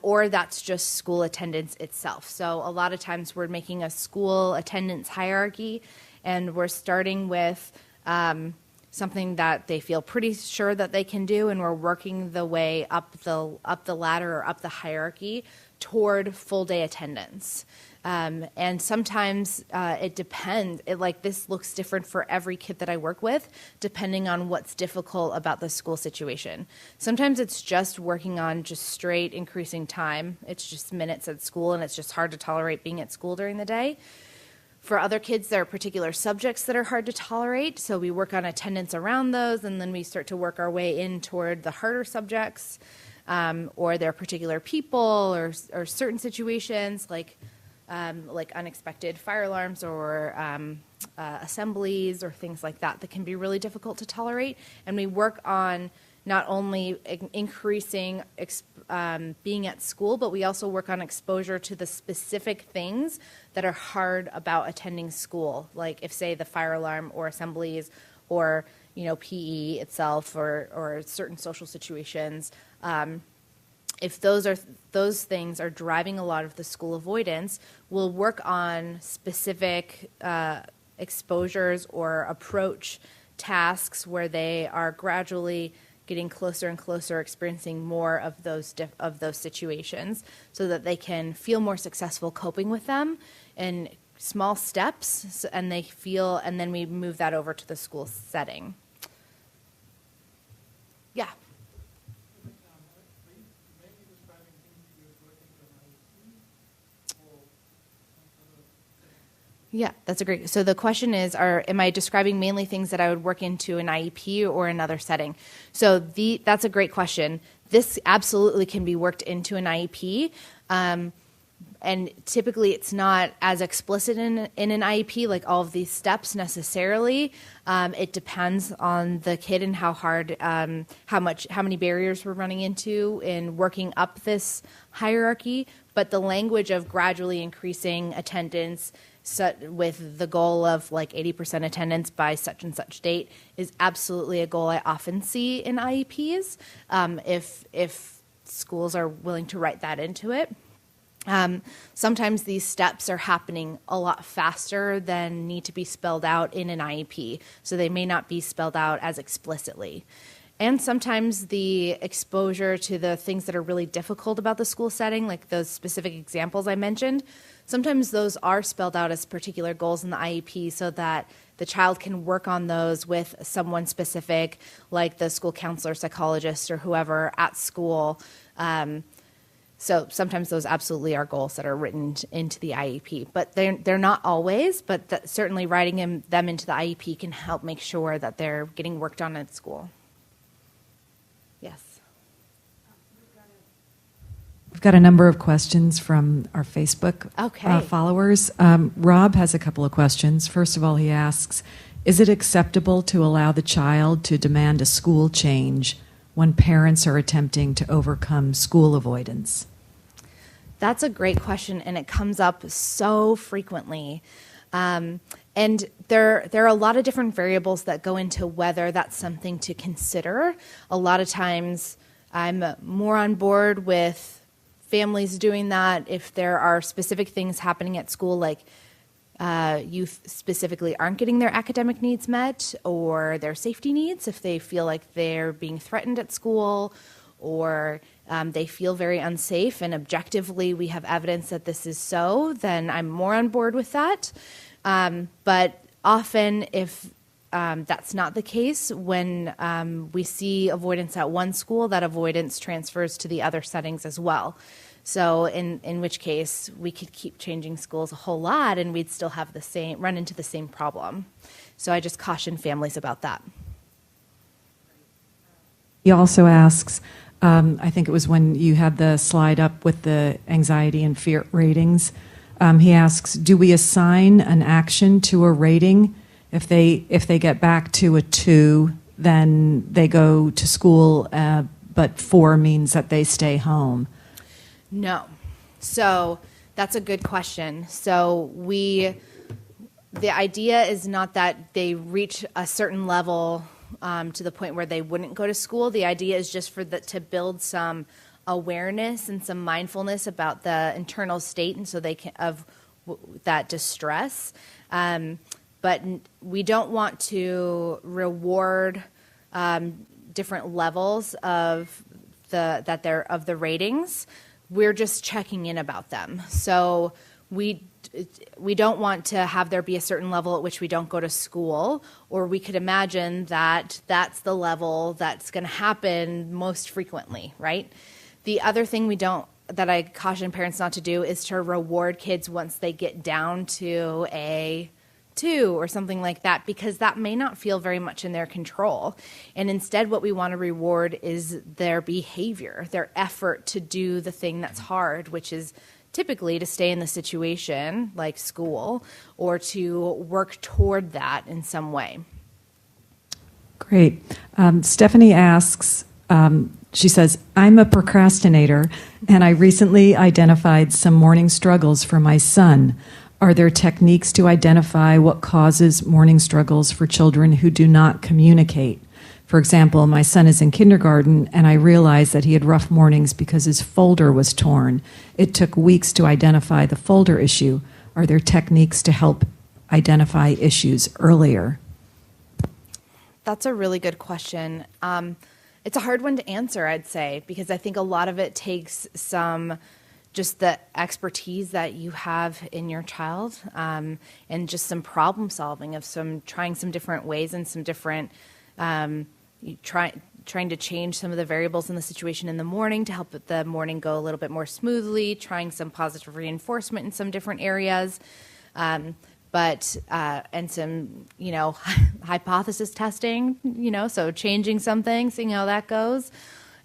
Speaker 2: Or that's just school attendance itself. So a lot of times we're making a school attendance hierarchy, and we're starting with something that they feel pretty sure that they can do, and we're working the way up the ladder or up the hierarchy toward full day attendance. And sometimes it depends. This looks different for every kid that I work with, depending on what's difficult about the school situation. Sometimes it's just working on just straight increasing time. It's just minutes at school, and it's just hard to tolerate being at school during the day. For other kids, there are particular subjects that are hard to tolerate, so we work on attendance around those, and then we start to work our way in toward the harder subjects, or there are particular people or certain situations like unexpected fire alarms or assemblies or things like that can be really difficult to tolerate. And we work on not only increasing being at school, but we also work on exposure to the specific things that are hard about attending school, like if, say, the fire alarm or assemblies or, PE itself or certain social situations. If those things are driving a lot of the school avoidance, we'll work on specific exposures or approach tasks where they are gradually getting closer and closer, experiencing more of those situations, so that they can feel more successful coping with them in small steps, and then we move that over to the school setting. Yeah. Yeah, that's a great. So the question is, am I describing mainly things that I would work into an IEP or another setting? So that's a great question. This absolutely can be worked into an IEP. And typically it's not as explicit in an IEP, like all of these steps necessarily. It depends on the kid and how hard, how many barriers we're running into in working up this hierarchy. But the language of gradually increasing attendance with the goal of like 80% attendance by such and such date is absolutely a goal I often see in IEPs, if schools are willing to write that into it. Sometimes these steps are happening a lot faster than need to be spelled out in an IEP, so they may not be spelled out as explicitly. And sometimes the exposure to the things that are really difficult about the school setting, like those specific examples I mentioned, sometimes those are spelled out as particular goals in the IEP so that the child can work on those with someone specific, like the school counselor, psychologist, or whoever at school. So sometimes those absolutely are goals that are written into the IEP, but they're not always, but certainly writing them into the IEP can help make sure that they're getting worked on at school. Yes.
Speaker 4: We've got a number of questions from our Facebook
Speaker 2: Okay.
Speaker 4: followers. Rob has a couple of questions. First of all, he asks, is it acceptable to allow the child to demand a school change when parents are attempting to overcome school avoidance?
Speaker 2: That's a great question, and it comes up so frequently. And there are a lot of different variables that go into whether that's something to consider. A lot of times I'm more on board with families doing that if there are specific things happening at school, like youth specifically aren't getting their academic needs met or their safety needs, if they feel like they're being threatened at school or they feel very unsafe and objectively we have evidence that this is so, then I'm more on board with that. But often if that's not the case, when we see avoidance at one school, that avoidance transfers to the other settings as well. So in which case we could keep changing schools a whole lot and we'd still have run into the same problem. So I just caution families about that.
Speaker 4: He also asks, I think it was when you had the slide up with the anxiety and fear ratings. He asks, do we assign an action to a rating? If they get back to a 2, then they go to school, but 4 means that they stay home.
Speaker 2: No. So that's a good question. So the idea is not that they reach a certain level to the point where they wouldn't go to school. The idea is just to build some awareness and some mindfulness about the internal state, and so they can of that distress. But we don't want to reward different levels of the ratings. We're just checking in about them. So we don't want to have there be a certain level at which we don't go to school, or we could imagine that that's the level that's going to happen most frequently, right? The other thing that I caution parents not to do is to reward kids once they get down to a 2 or something like that, because that may not feel very much in their control. And instead, what we want to reward is their behavior, their effort to do the thing that's hard, which is typically to stay in the situation, like school, or to work toward that in some way.
Speaker 4: Great. Stephanie asks, she says, I'm a procrastinator, and I recently identified some morning struggles for my son. Are there techniques to identify what causes morning struggles for children who do not communicate? For example, my son is in kindergarten, and I realized that he had rough mornings because his folder was torn. It took weeks to identify the folder issue. Are there techniques to help identify issues earlier?
Speaker 2: That's a really good question. It's a hard one to answer, I'd say, because I think a lot of it takes just the expertise that you have in your child, and just some problem solving of trying some different ways and some different trying to change some of the variables in the situation in the morning to help the morning go a little bit more smoothly, trying some positive reinforcement in some different areas, and some, hypothesis testing, so changing something, seeing how that goes,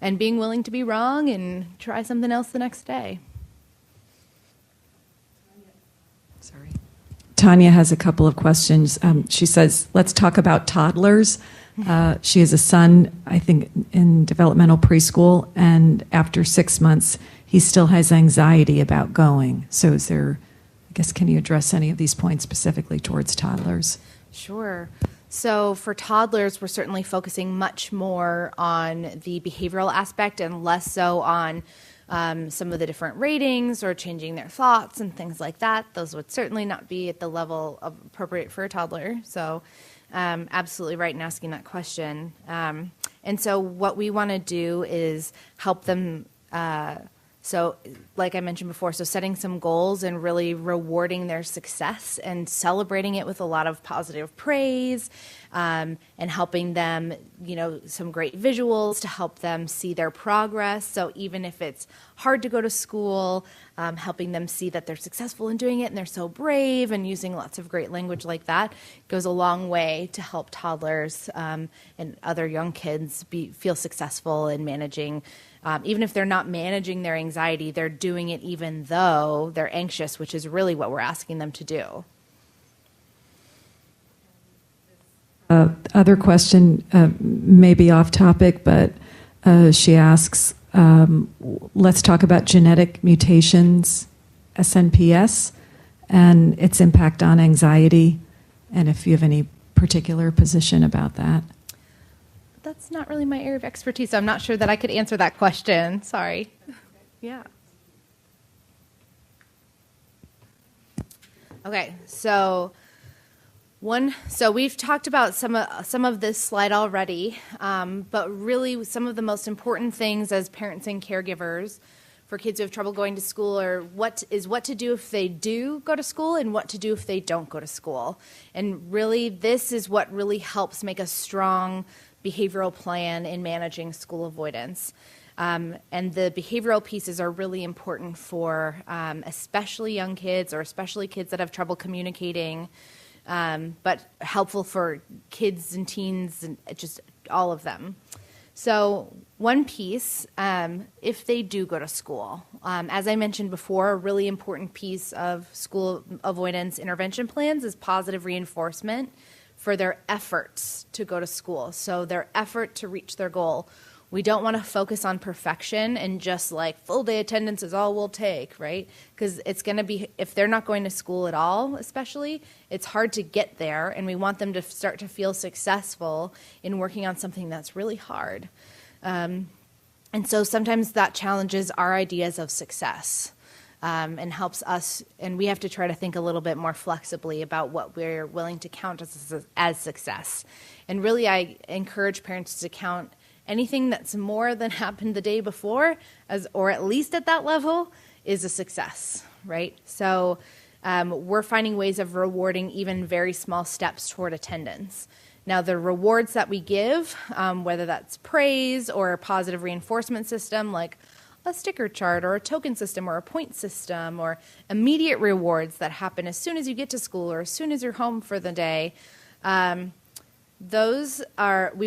Speaker 2: and being willing to be wrong and try something else the next day.
Speaker 4: Sorry. Tanya has a couple of questions. She says, let's talk about toddlers. She has a son, I think, in developmental preschool, and after 6 months, he still has anxiety about going. So can you address any of these points specifically towards toddlers?
Speaker 2: Sure. So for toddlers, we're certainly focusing much more on the behavioral aspect and less so on some of the different ratings or changing their thoughts and things like that. Those would certainly not be at the level appropriate for a toddler. So absolutely right in asking that question. And so what we want to do is help them. So like I mentioned before, so setting some goals and really rewarding their success and celebrating it with a lot of positive praise, and helping them, some great visuals to help them see their progress. So even if it's hard to go to school, helping them see that they're successful in doing it and they're so brave, and using lots of great language like that goes a long way to help toddlers and other young kids feel successful in managing. Even if they're not managing their anxiety, they're doing it even though they're anxious, which is really what we're asking them to do.
Speaker 4: Other question, maybe off topic, but she asks, let's talk about genetic mutations, SNPS, and its impact on anxiety, and if you have any particular position about that.
Speaker 2: That's not really my area of expertise, so I'm not sure that I could answer that question. Sorry. Yeah. Okay, so we've talked about some of this slide already, but really some of the most important things as parents and caregivers for kids who have trouble going to school are what to do if they do go to school and what to do if they don't go to school. And really, this is what really helps make a strong behavioral plan in managing school avoidance. And the behavioral pieces are really important for especially young kids or especially kids that have trouble communicating, but helpful for kids and teens and just all of them. So one piece, if they do go to school, as I mentioned before, a really important piece of school avoidance intervention plans is positive reinforcement for their efforts to go to school, so their effort to reach their goal. We don't want to focus on perfection and just like full day attendance is all we'll take, right? Because it's going to be, if they're not going to school at all, especially, it's hard to get there, and we want them to start to feel successful in working on something that's really hard. And so sometimes that challenges our ideas of success. and helps us, and we have to try to think a little bit more flexibly about what we're willing to count as success. And really, I encourage parents to count anything that's more than happened the day before, or at least at that level, is a success, right? So we're finding ways of rewarding even very small steps toward attendance. Now, the rewards that we give, whether that's praise or a positive reinforcement system like a sticker chart or a token system or a point system, or immediate rewards that happen as soon as you get to school or as soon as you're home for the day, we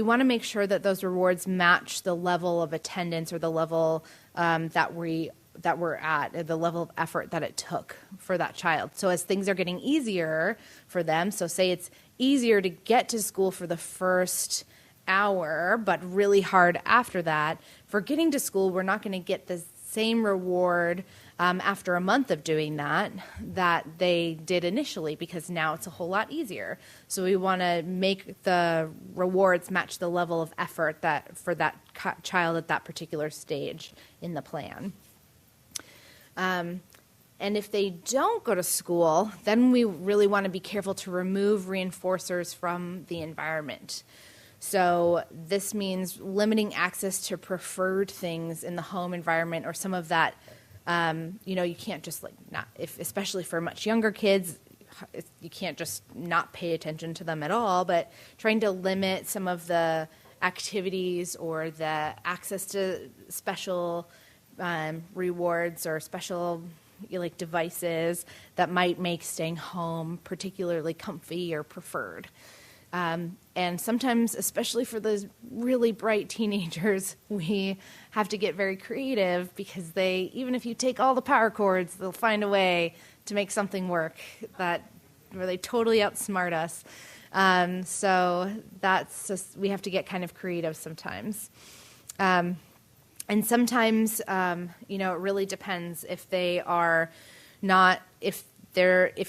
Speaker 2: want to make sure that those rewards match the level of attendance or the level that we're at, the level of effort that it took for that child. So as things are getting easier for them, so say it's easier to get to school for the first hour, but really hard after that, for getting to school, we're not going to get the same reward after a month of doing that they did initially, because now it's a whole lot easier. So we want to make the rewards match the level of effort for that child at that particular stage in the plan. And if they don't go to school, then we really want to be careful to remove reinforcers from the environment. So this means limiting access to preferred things in the home environment, or some of that, you can't just especially for much younger kids, you can't just not pay attention to them at all, but trying to limit some of the activities or the access to special rewards or special devices that might make staying home particularly comfy or preferred. And sometimes, especially for those really bright teenagers, we have to get very creative, because even if you take all the power cords, they'll find a way to make something work where they totally outsmart us. So that's just, we have to get kind of creative sometimes. And sometimes, it really depends if they are not, if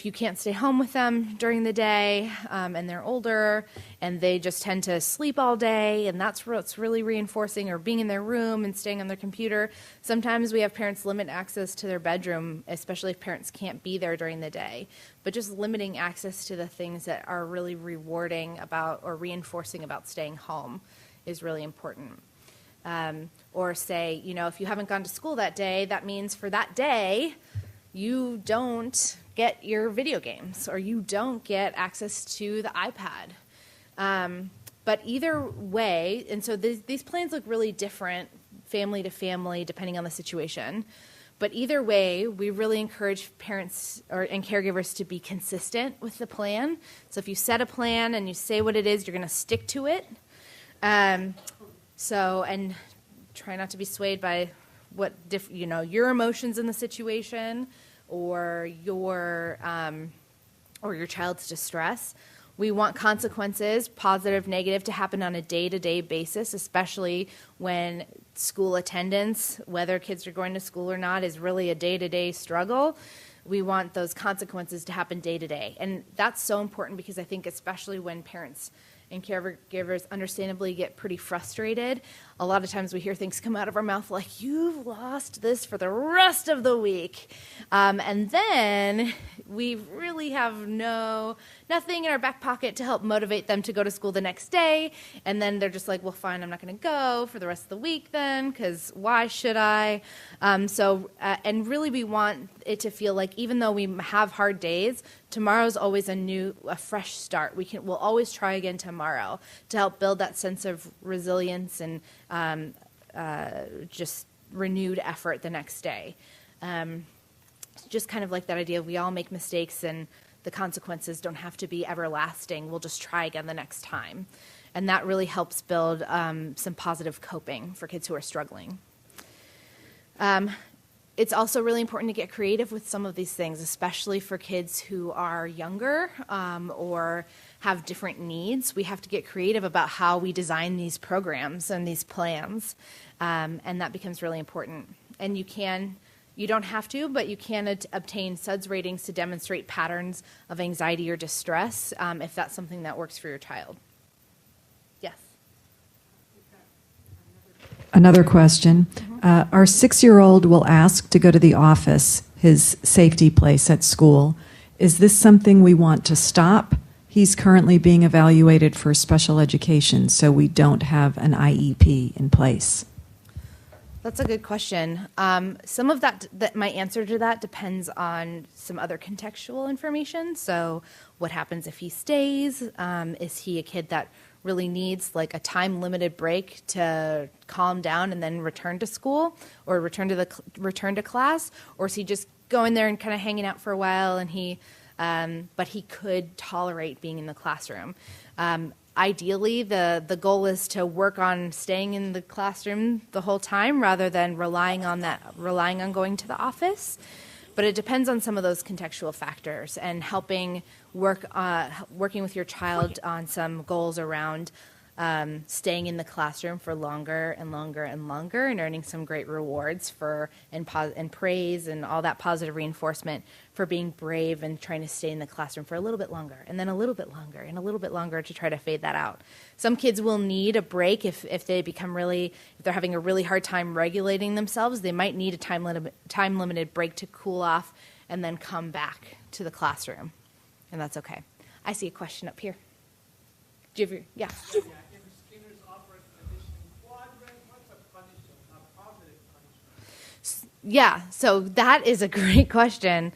Speaker 2: you can't stay home with them during the day, and they're older and they just tend to sleep all day, and that's what's really reinforcing, or being in their room and staying on their computer. Sometimes we have parents limit access to their bedroom, especially if parents can't be there during the day. But just limiting access to the things that are really rewarding about or reinforcing about staying home is really important. Or say, if you haven't gone to school that day, that means for that day, you don't get your video games, or you don't get access to the iPad. But either way, and so these plans look really different family to family depending on the situation. But either way, we really encourage parents and caregivers to be consistent with the plan. So if you set a plan and you say what it is, you're going to stick to it. And try not to be swayed by your emotions in the situation, or your child's distress. We want consequences, positive, negative, to happen on a day-to-day basis, especially when school attendance, whether kids are going to school or not, is really a day-to-day struggle. We want those consequences to happen day-to-day. And that's so important, because I think especially when parents and caregivers understandably get pretty frustrated, a lot of times we hear things come out of our mouth like, "You've lost this for the rest of the week." And then we really have nothing in our back pocket to help motivate them to go to school the next day. And then they're just like, "Well, fine, I'm not going to go for the rest of the week then, because why should I?" And really we want it to feel like, even though we have hard days, tomorrow's always a fresh start. We'll always try again tomorrow, to help build that sense of resilience and just renewed effort the next day. Just kind of like that idea of we all make mistakes, and the consequences don't have to be everlasting. We'll just try again the next time. And that really helps build some positive coping for kids who are struggling. It's also really important to get creative with some of these things, especially for kids who are younger or have different needs. We have to get creative about how we design these programs and these plans, and that becomes really important. And you don't have to, but you can obtain SUDS ratings to demonstrate patterns of anxiety or distress if that's something that works for your child. Yes?
Speaker 4: Another question. Our 6-year-old will ask to go to the office. his safety place at school. Is this something we want to stop? He's currently being evaluated for special education, so we don't have an IEP in place.
Speaker 2: That's a good question. Some of that my answer to that depends on some other contextual information. So what happens if he stays? Is he a kid that really needs like a time-limited break to calm down and then return to school or return to class? Or is he just going there and kind of hanging out for a while and but he could tolerate being in the classroom? Ideally, the goal is to work on staying in the classroom the whole time rather than relying on going to the office. But it depends on some of those contextual factors and working with your child on some goals around staying in the classroom for longer and longer and longer and earning some great rewards and praise and all that positive reinforcement for being brave and trying to stay in the classroom for a little bit longer and then a little bit longer and a little bit longer to try to fade that out. Some kids will need a break if they're having a really hard time regulating themselves. They might need a time-limited break to cool off and then come back to the classroom. And that's okay. I see a question up here. Do you have yeah. Yeah, so that is a great question.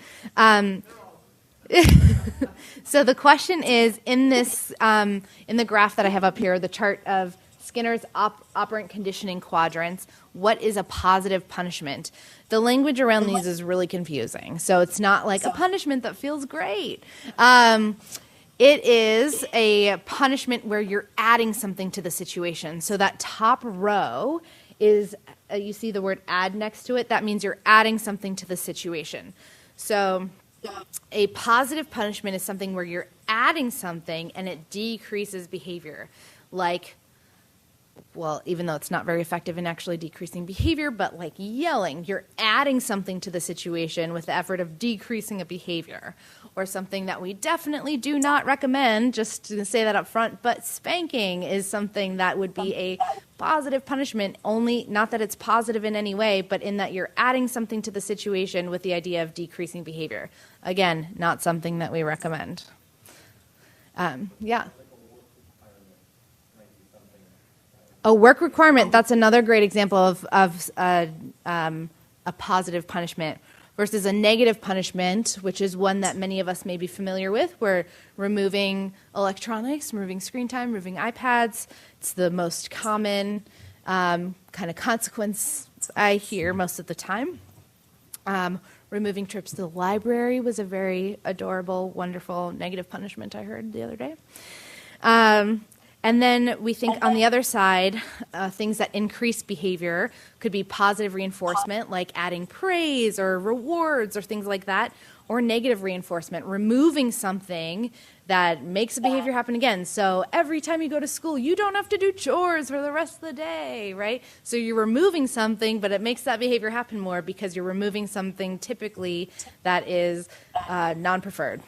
Speaker 2: So the question is in the graph that I have up here, the chart of Skinner's operant conditioning quadrants, what is a positive punishment? The language around these is really confusing. So it's not like a punishment that feels great. It is a punishment where you're adding something to the situation. So that top row is, you see the word add next to it. That means you're adding something to the situation. So a positive punishment is something where you're adding something and it decreases behavior. Like, well, even though it's not very effective in actually decreasing behavior, but like yelling, you're adding something to the situation with the effort of decreasing a behavior. Or something that we definitely do not recommend, just to say that up front, but spanking is something that would be a positive punishment, only not that it's positive in any way, but in that you're adding something to the situation with the idea of decreasing behavior. Again, not something that we recommend. Yeah. A work requirement, that's another great example of a positive punishment. Versus a negative punishment, which is one that many of us may be familiar with. We're removing electronics, removing screen time, removing iPads. It's the most common kind of consequence I hear most of the time. Removing trips to the library was a very adorable, wonderful negative punishment I heard the other day. And then we think on the other side, things that increase behavior could be positive reinforcement, like adding praise or rewards or things like that, or negative reinforcement, removing something that makes a behavior happen again. So every time you go to school, you don't have to do chores for the rest of the day, right? So you're removing something, but it makes that behavior happen more because you're removing something typically that is non-preferred.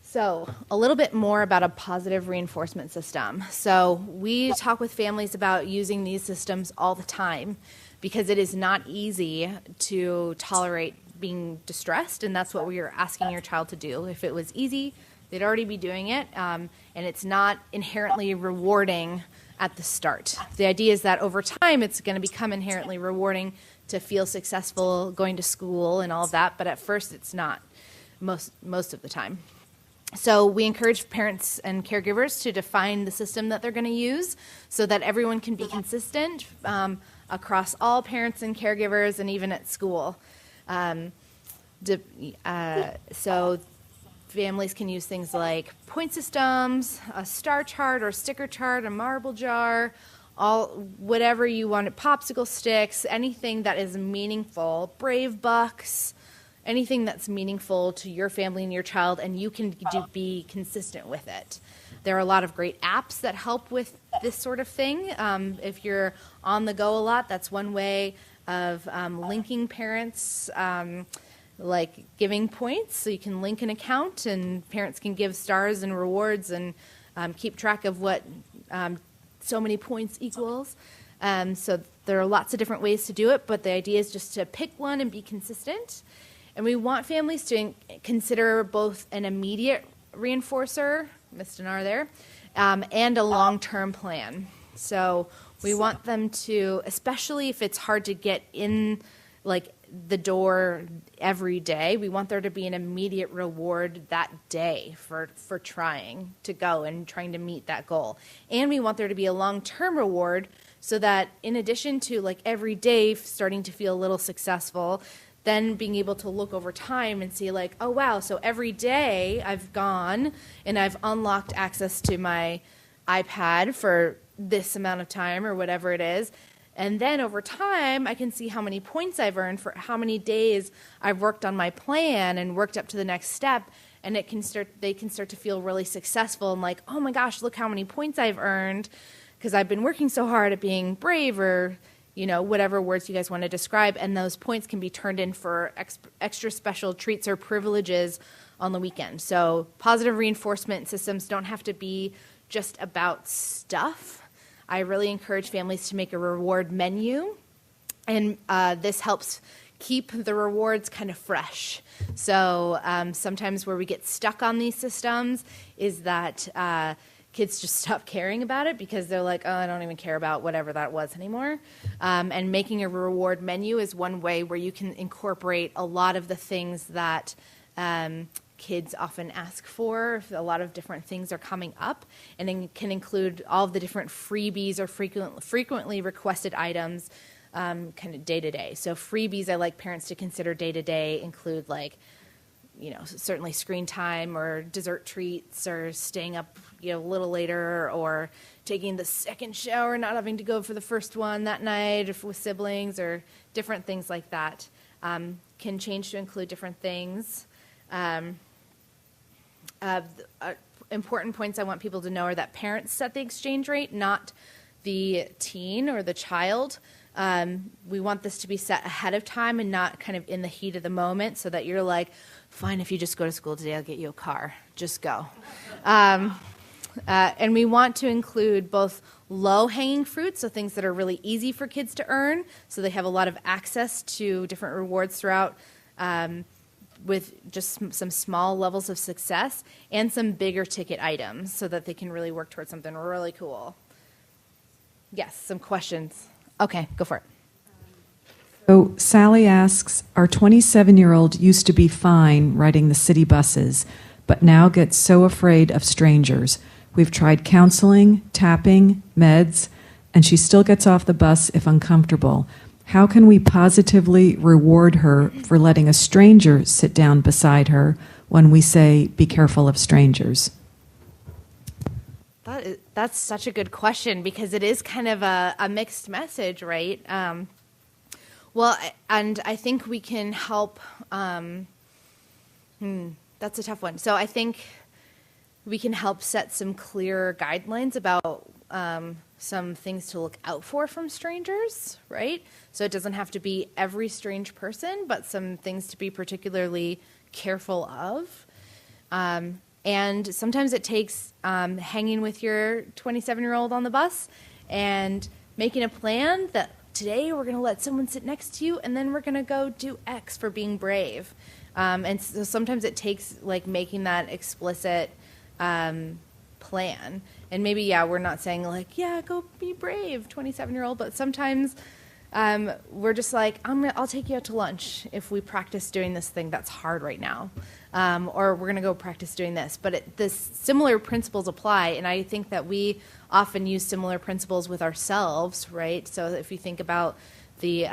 Speaker 2: So a little bit more about a positive reinforcement system. So we talk with families about using these systems all the time because it is not easy to tolerate being distressed, and that's what we are asking your child to do. If it was easy, they'd already be doing it, and it's not inherently rewarding at the start. The idea is that over time it's going to become inherently rewarding to feel successful going to school and all of that, but at first it's not most of the time. So we encourage parents and caregivers to define the system that they're going to use so that everyone can be consistent across all parents and caregivers and even at school. So families can use things like point systems, a star chart or sticker chart, a marble jar, whatever you want, popsicle sticks, anything that is meaningful, brave bucks, anything that's meaningful to your family and your child, and you can be consistent with it. There are a lot of great apps that help with this sort of thing. If you're on the go a lot, that's one way of linking parents, like giving points. So you can link an account, and parents can give stars and rewards and keep track of what so many points equals. So there are lots of different ways to do it, but the idea is just to pick one and be consistent. And we want families to consider both an immediate reinforcer, missed an R there, and a long-term plan. So we want them to, especially if it's hard to get in like the door every day, we want there to be an immediate reward that day for trying to go and trying to meet that goal. And we want there to be a long-term reward so that in addition to like every day starting to feel a little successful, then being able to look over time and see like, oh wow, so every day I've gone and I've unlocked access to my iPad for this amount of time or whatever it is. And then over time, I can see how many points I've earned for how many days I've worked on my plan and worked up to the next step. And they can start to feel really successful and like, oh my gosh, look how many points I've earned because I've been working so hard at being brave or, you know, whatever words you guys want to describe. And those points can be turned in for extra special treats or privileges on the weekend. So positive reinforcement systems don't have to be just about stuff. I really encourage families to make a reward menu, and this helps keep the rewards kind of fresh. So sometimes where we get stuck on these systems is that kids just stop caring about it because they're like, oh, I don't even care about whatever that was anymore. And making a reward menu is one way where you can incorporate a lot of the things that kids often ask for if a lot of different things are coming up, and it can include all of the different freebies or frequently requested items kind of day to day. So freebies I like parents to consider day to day include like, you know, certainly screen time or dessert treats or staying up, you know, a little later or taking the second shower, not having to go for the first one that night if with siblings or different things like that. Can change to include different things. Important points I want people to know are that parents set the exchange rate, not the teen or the child. We want this to be set ahead of time and not kind of in the heat of the moment so that you're like, fine, if you just go to school today, I'll get you a car. Just go. And we want to include both low-hanging fruits, so things that are really easy for kids to earn, so they have a lot of access to different rewards throughout with just some small levels of success, and some bigger ticket items so that they can really work towards something really cool. Yes, some questions. Okay, go for it.
Speaker 4: So Sally asks, our 27-year-old used to be fine riding the city buses, but now gets so afraid of strangers. We've tried counseling, tapping, meds, and she still gets off the bus if uncomfortable. How can we positively reward her for letting a stranger sit down beside her when we say, be careful of strangers?
Speaker 2: That's such a good question because it is kind of a mixed message, right? Well, and I think we can help. That's a tough one. So I think we can help set some clear guidelines about some things to look out for from strangers, right? So it doesn't have to be every strange person, but some things to be particularly careful of. And sometimes it takes hanging with your 27-year-old on the bus and making a plan that today we're going to let someone sit next to you and then we're going to go do X for being brave. And so sometimes it takes like making that explicit plan. And maybe, yeah, we're not saying like, yeah, go be brave, 27-year-old, but sometimes we're just like, I'll take you out to lunch if we practice doing this thing that's hard right now. Or we're going to go practice doing this. But this similar principles apply, and I think that we often use similar principles with ourselves, right? So if you think about the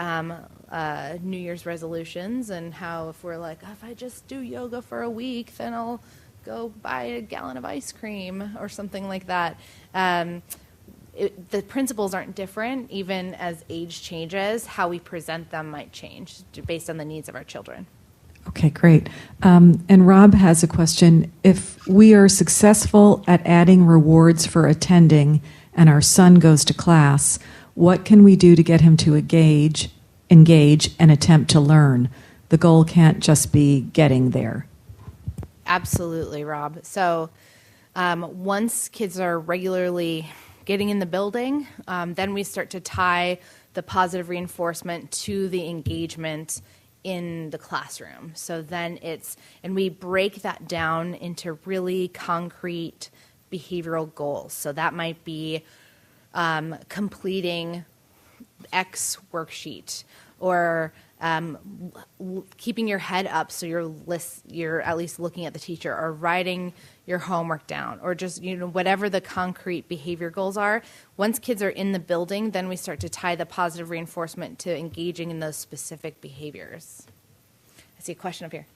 Speaker 2: New Year's resolutions and how if we're like, if I just do yoga for a week, then I'll go buy a gallon of ice cream or something like that. The principles aren't different, even as age changes. How we present them might change based on the needs of our children.
Speaker 4: Okay, great. And Rob has a question. If we are successful at adding rewards for attending and our son goes to class, what can we do to get him to engage and attempt to learn? The goal can't just be getting there.
Speaker 2: Absolutely, Rob. So once kids are regularly getting in the building, then we start to tie the positive reinforcement to the engagement in the classroom. So then and we break that down into really concrete behavioral goals. So that might be completing X worksheet, or keeping your head up so you're at least looking at the teacher, or writing your homework down, or just whatever the concrete behavior goals are. Once kids are in the building, then we start to tie the positive reinforcement to engaging in those specific behaviors. I see a question up here.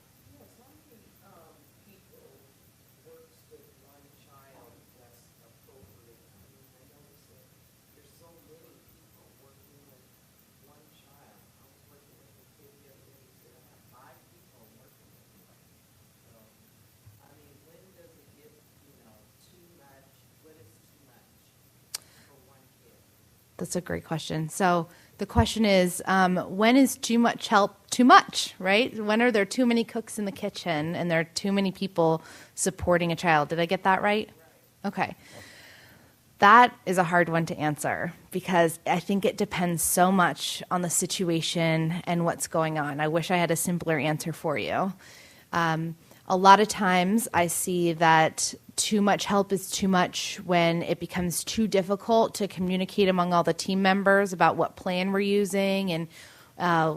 Speaker 2: That's a great question. So the question is, when is too much help too much, right? When are there too many cooks in the kitchen and there are too many people supporting a child? Did I get that right? Okay. That is a hard one to answer because I think it depends so much on the situation and what's going on. I wish I had a simpler answer for you. A lot of times I see that too much help is too much when it becomes too difficult to communicate among all the team members about what plan we're using and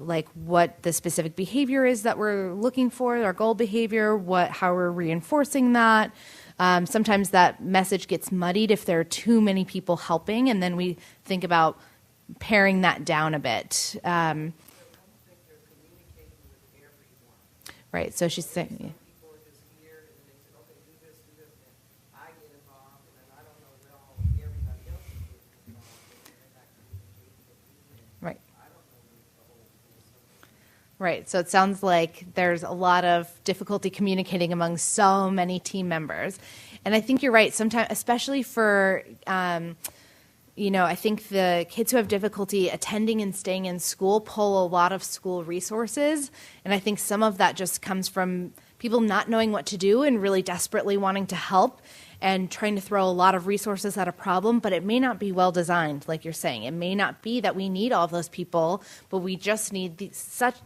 Speaker 2: like what the specific behavior is that we're looking for, our goal behavior, how we're reinforcing that. Sometimes that message gets muddied if there are too many people helping, and then we think about paring that down a bit. Right, so she's saying... Right. Right. So it sounds like there's a lot of difficulty communicating among so many team members. And I think you're right. Sometimes, especially for, I think the kids who have difficulty attending and staying in school pull a lot of school resources. And I think some of that just comes from people not knowing what to do and really desperately wanting to help and trying to throw a lot of resources at a problem, but it may not be well designed, like you're saying. It may not be that we need all of those people, but we just need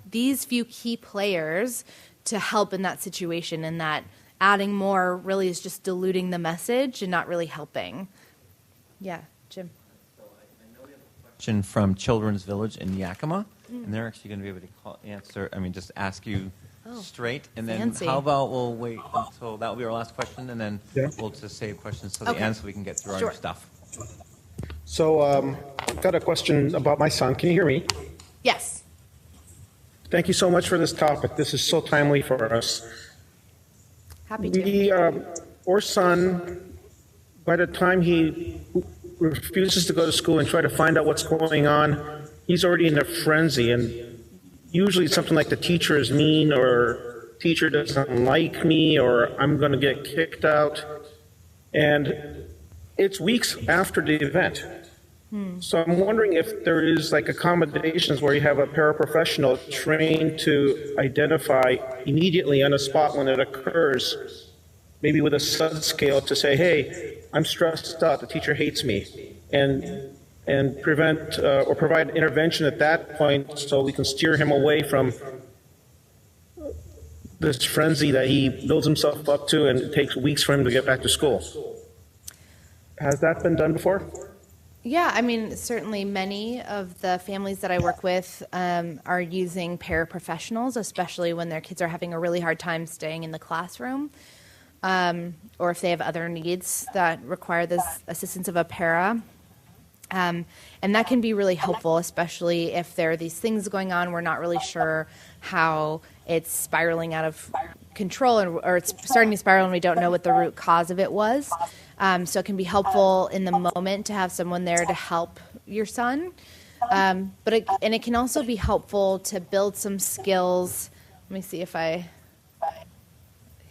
Speaker 2: these few key players to help in that situation, and that adding more really is just diluting the message and not really helping. Yeah, Jim.
Speaker 1: So I know we have a question from Children's Village in Yakima, and they're actually going to be able to just ask you straight, and then
Speaker 2: fancy.
Speaker 1: How about we'll wait until that will be our last question, and then we'll just save questions till the end so we can get through our stuff.
Speaker 5: So I've got a question about my son. Can you hear me?
Speaker 2: Yes.
Speaker 5: Thank you so much for this topic. This is so timely for us.
Speaker 2: Happy to.
Speaker 5: Our son, by the time he refuses to go to school and try to find out what's going on, he's already in a frenzy, and usually it's something like the teacher is mean, or teacher doesn't like me, or I'm going to get kicked out. And it's weeks after the event. So I'm wondering if there is like accommodations where you have a paraprofessional trained to identify immediately on the spot when it occurs, maybe with a SUD scale to say, hey, I'm stressed out, the teacher hates me, and prevent or provide intervention at that point so we can steer him away from this frenzy that he builds himself up to, and it takes weeks for him to get back to school. Has that been done before?
Speaker 2: Yeah, I mean, certainly many of the families that I work with are using paraprofessionals, especially when their kids are having a really hard time staying in the classroom, or if they have other needs that require this assistance of a para. And that can be really helpful, especially if there are these things going on. We're not really sure how it's spiraling out of control, or it's starting to spiral and we don't know what the root cause of it was. So it can be helpful in the moment to have someone there to help your son. But it can also be helpful to build some skills. Let me see if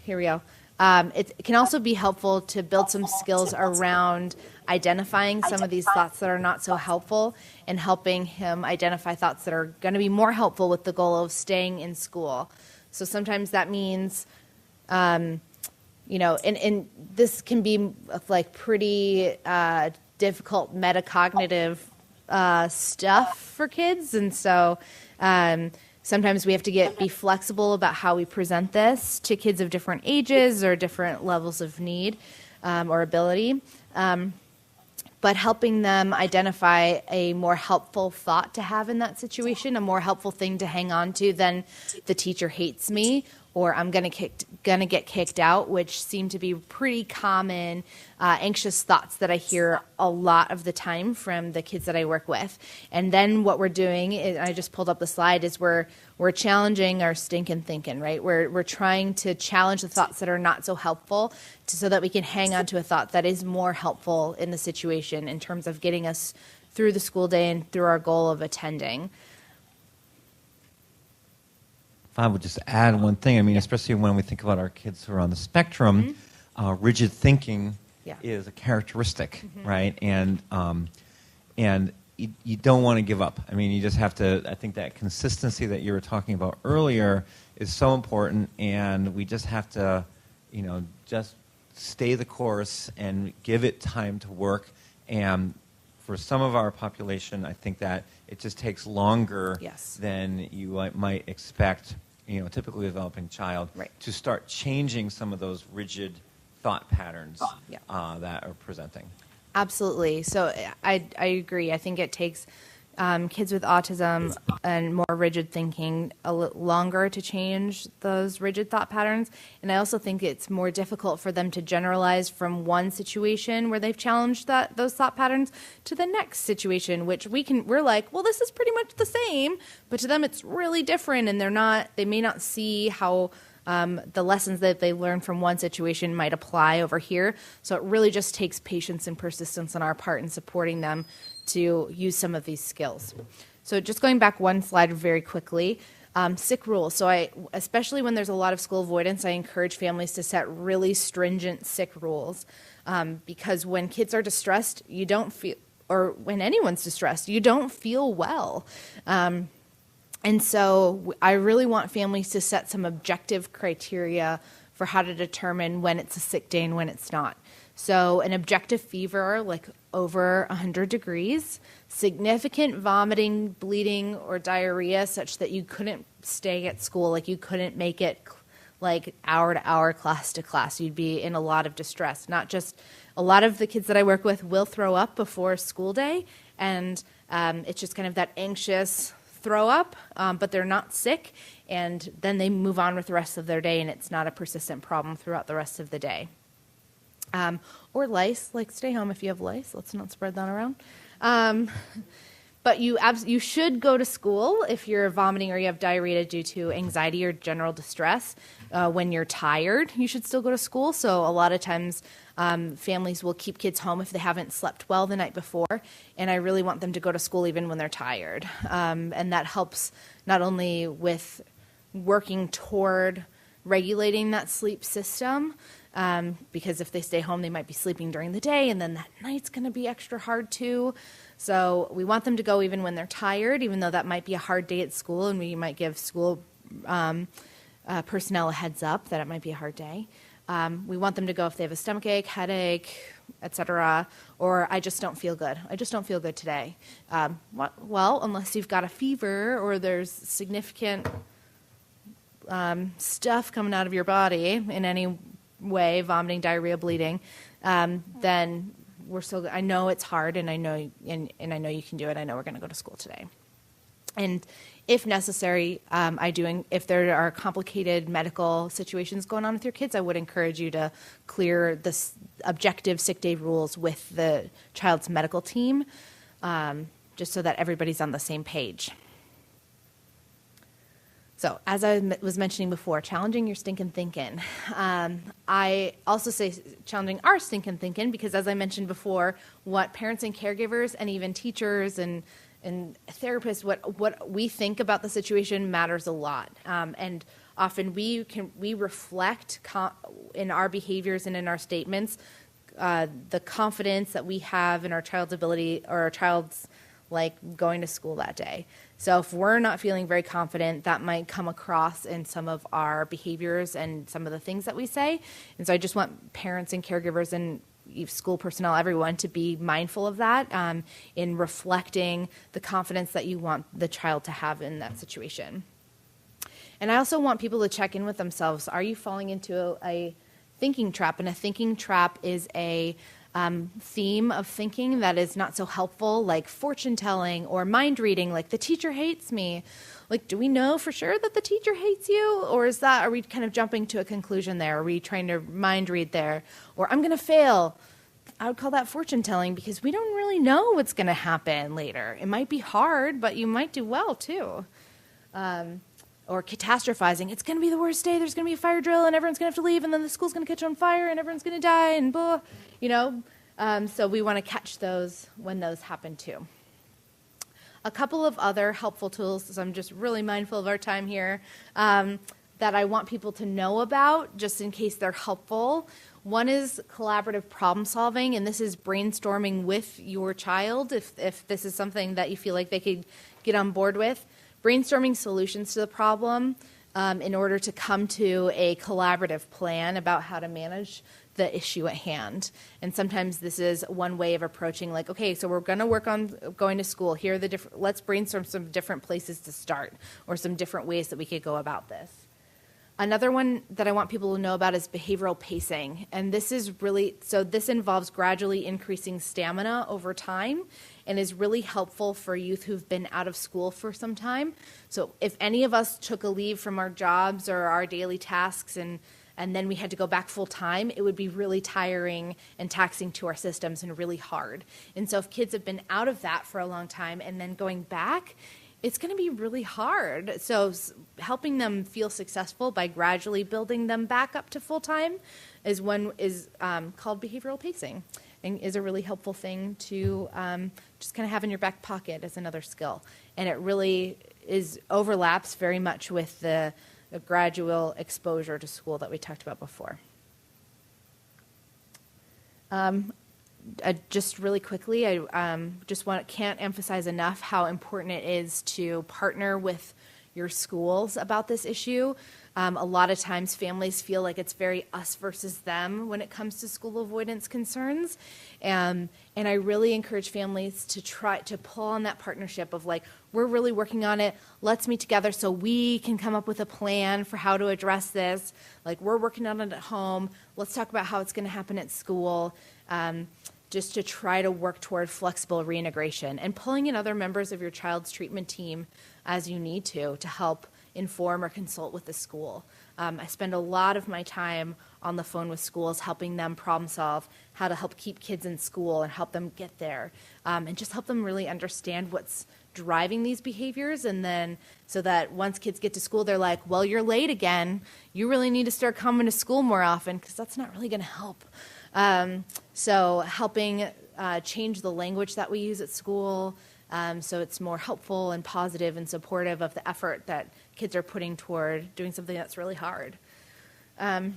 Speaker 2: here we go. It can also be helpful to build some skills around identifying some of these thoughts that are not so helpful and helping him identify thoughts that are going to be more helpful with the goal of staying in school. So sometimes that means, and this can be like pretty difficult metacognitive stuff for kids, and so sometimes we have to be flexible about how we present this to kids of different ages or different levels of need or ability. But helping them identify a more helpful thought to have in that situation, a more helpful thing to hang on to than the teacher hates me or I'm gonna get kicked out, which seem to be pretty common anxious thoughts that I hear a lot of the time from the kids that I work with. And then what we're doing, I just pulled up the slide, is we're challenging our stinking thinking, right? We're trying to challenge the thoughts that are not so helpful so that we can hang on to a thought that is more helpful in the situation in terms of getting us through the school day and through our goal of attending.
Speaker 1: If I would just add one thing, I mean, especially when we think about our kids who are on the spectrum, rigid thinking is a characteristic, right? And you don't want to give up. I mean, you just have to, I think that consistency that you were talking about earlier is so important, and we just have to, just stay the course and give it time to work. And for some of our population, I think that it just takes longer than you might expect, typically a developing child, to start changing some of those rigid thought patterns that are presenting.
Speaker 2: Absolutely. So I agree. I think it takes kids with autism and more rigid thinking a little longer to change those rigid thought patterns. And I also think it's more difficult for them to generalize from one situation where they've challenged those thought patterns to the next situation, which we're like, well, this is pretty much the same, but to them it's really different, and they may not see how the lessons that they learn from one situation might apply over here. So it really just takes patience and persistence on our part in supporting them to use some of these skills. So just going back one slide very quickly, sick rules. So especially when there's a lot of school avoidance, I encourage families to set really stringent sick rules, because when kids are distressed, you don't feel, or when anyone's distressed, you don't feel well. And so I really want families to set some objective criteria for how to determine when it's a sick day and when it's not. So an objective fever, like over 100 degrees, significant vomiting, bleeding, or diarrhea such that you couldn't stay at school, like you couldn't make it like hour to hour, class to class. You'd be in a lot of distress. Not just, a lot of the kids that I work with will throw up before school day, and it's just kind of that anxious throw up, but they're not sick, and then they move on with the rest of their day, and it's not a persistent problem throughout the rest of the day. Or lice, like stay home if you have lice. Let's not spread that around. But you should go to school if you're vomiting or you have diarrhea due to anxiety or general distress. When you're tired, you should still go to school. So a lot of times families will keep kids home if they haven't slept well the night before, and I really want them to go to school even when they're tired. And that helps not only with working toward regulating that sleep system, because if they stay home, they might be sleeping during the day, and then that night's going to be extra hard too. So we want them to go even when they're tired, even though that might be a hard day at school, and we might give school personnel a heads up that it might be a hard day. We want them to go if they have a stomachache, headache, etc., or I just don't feel good. I just don't feel good today. Well, unless you've got a fever or there's significant stuff coming out of your body in any way, vomiting, diarrhea, bleeding, then we're still. I know it's hard, and I know and I know you can do it. I know we're going to go to school today, and if necessary, if there are complicated medical situations going on with your kids, I would encourage you to clear the objective sick day rules with the child's medical team, just so that everybody's on the same page. So, as I was mentioning before, challenging your stinking thinking. I also say challenging our stinking thinking because, as I mentioned before, what parents and caregivers and even teachers and therapists, what we think about the situation matters a lot. And often we reflect in our behaviors and in our statements the confidence that we have in our child's ability or our child's going to school that day. So if we're not feeling very confident, that might come across in some of our behaviors and some of the things that we say. And so I just want parents and caregivers and school personnel, everyone, to be mindful of that in reflecting the confidence that you want the child to have in that situation. And I also want people to check in with themselves. Are you falling into a thinking trap? And a thinking trap is a theme of thinking that is not so helpful, like fortune telling or mind reading, like the teacher hates me. Like, do we know for sure that the teacher hates you? Or are we kind of jumping to a conclusion there? Are we trying to mind read there? Or I'm going to fail. I would call that fortune telling because we don't really know what's going to happen later. It might be hard, but you might do well too. Or catastrophizing. It's going to be the worst day. There's going to be a fire drill and everyone's going to have to leave and then the school's going to catch on fire and everyone's going to die and blah, So we want to catch those when those happen too. A couple of other helpful tools, so I'm just really mindful of our time here, that I want people to know about just in case they're helpful. One is collaborative problem solving, and this is brainstorming with your child if this is something that you feel like they could get on board with. Brainstorming solutions to the problem in order to come to a collaborative plan about how to manage the issue at hand. And sometimes this is one way of approaching, like, okay, so we're going to work on going to school. Here are the different, let's brainstorm some different places to start or some different ways that we could go about this. Another one that I want people to know about is behavioral pacing. And this is really, so this involves gradually increasing stamina over time and is really helpful for youth who've been out of school for some time. So if any of us took a leave from our jobs or our daily tasks and then we had to go back full time, it would be really tiring and taxing to our systems and really hard. And so if kids have been out of that for a long time and then going back, it's going to be really hard. So helping them feel successful by gradually building them back up to full time is called behavioral pacing, and is a really helpful thing to just kind of have in your back pocket as another skill. And it really overlaps very much with the gradual exposure to school that we talked about before. Just really quickly, I can't emphasize enough how important it is to partner with your schools about this issue. A lot of times families feel like it's very us versus them when it comes to school avoidance concerns. And I really encourage families to try to pull on that partnership of like, we're really working on it. Let's meet together so we can come up with a plan for how to address this. Like, we're working on it at home. Let's talk about how it's going to happen at school. Just to try to work toward flexible reintegration and pulling in other members of your child's treatment team as you need to help inform or consult with the school. I spend a lot of my time on the phone with schools, helping them problem solve how to help keep kids in school and help them get there, and just help them really understand what's driving these behaviors, and then so that once kids get to school, they're like, well, you're late again. You really need to start coming to school more often, because that's not really going to help. So helping change the language that we use at school so it's more helpful and positive and supportive of the effort that kids are putting toward doing something that's really hard. And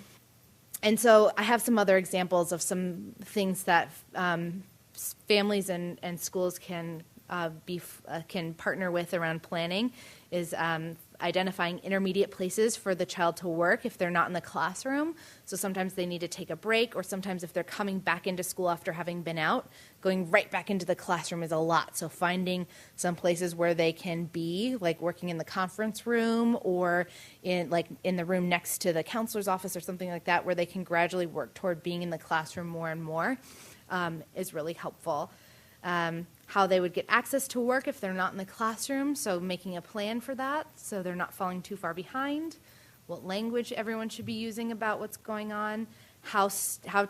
Speaker 2: so I have some other examples of some things that families and schools can partner with around planning is identifying intermediate places for the child to work if they're not in the classroom. So sometimes they need to take a break, or sometimes if they're coming back into school after having been out, going right back into the classroom is a lot. So finding some places where they can be, like working in the conference room or in the room next to the counselor's office or something like that, where they can gradually work toward being in the classroom more and more, is really helpful. How they would get access to work if they're not in the classroom, so making a plan for that so they're not falling too far behind, what language everyone should be using about what's going on, how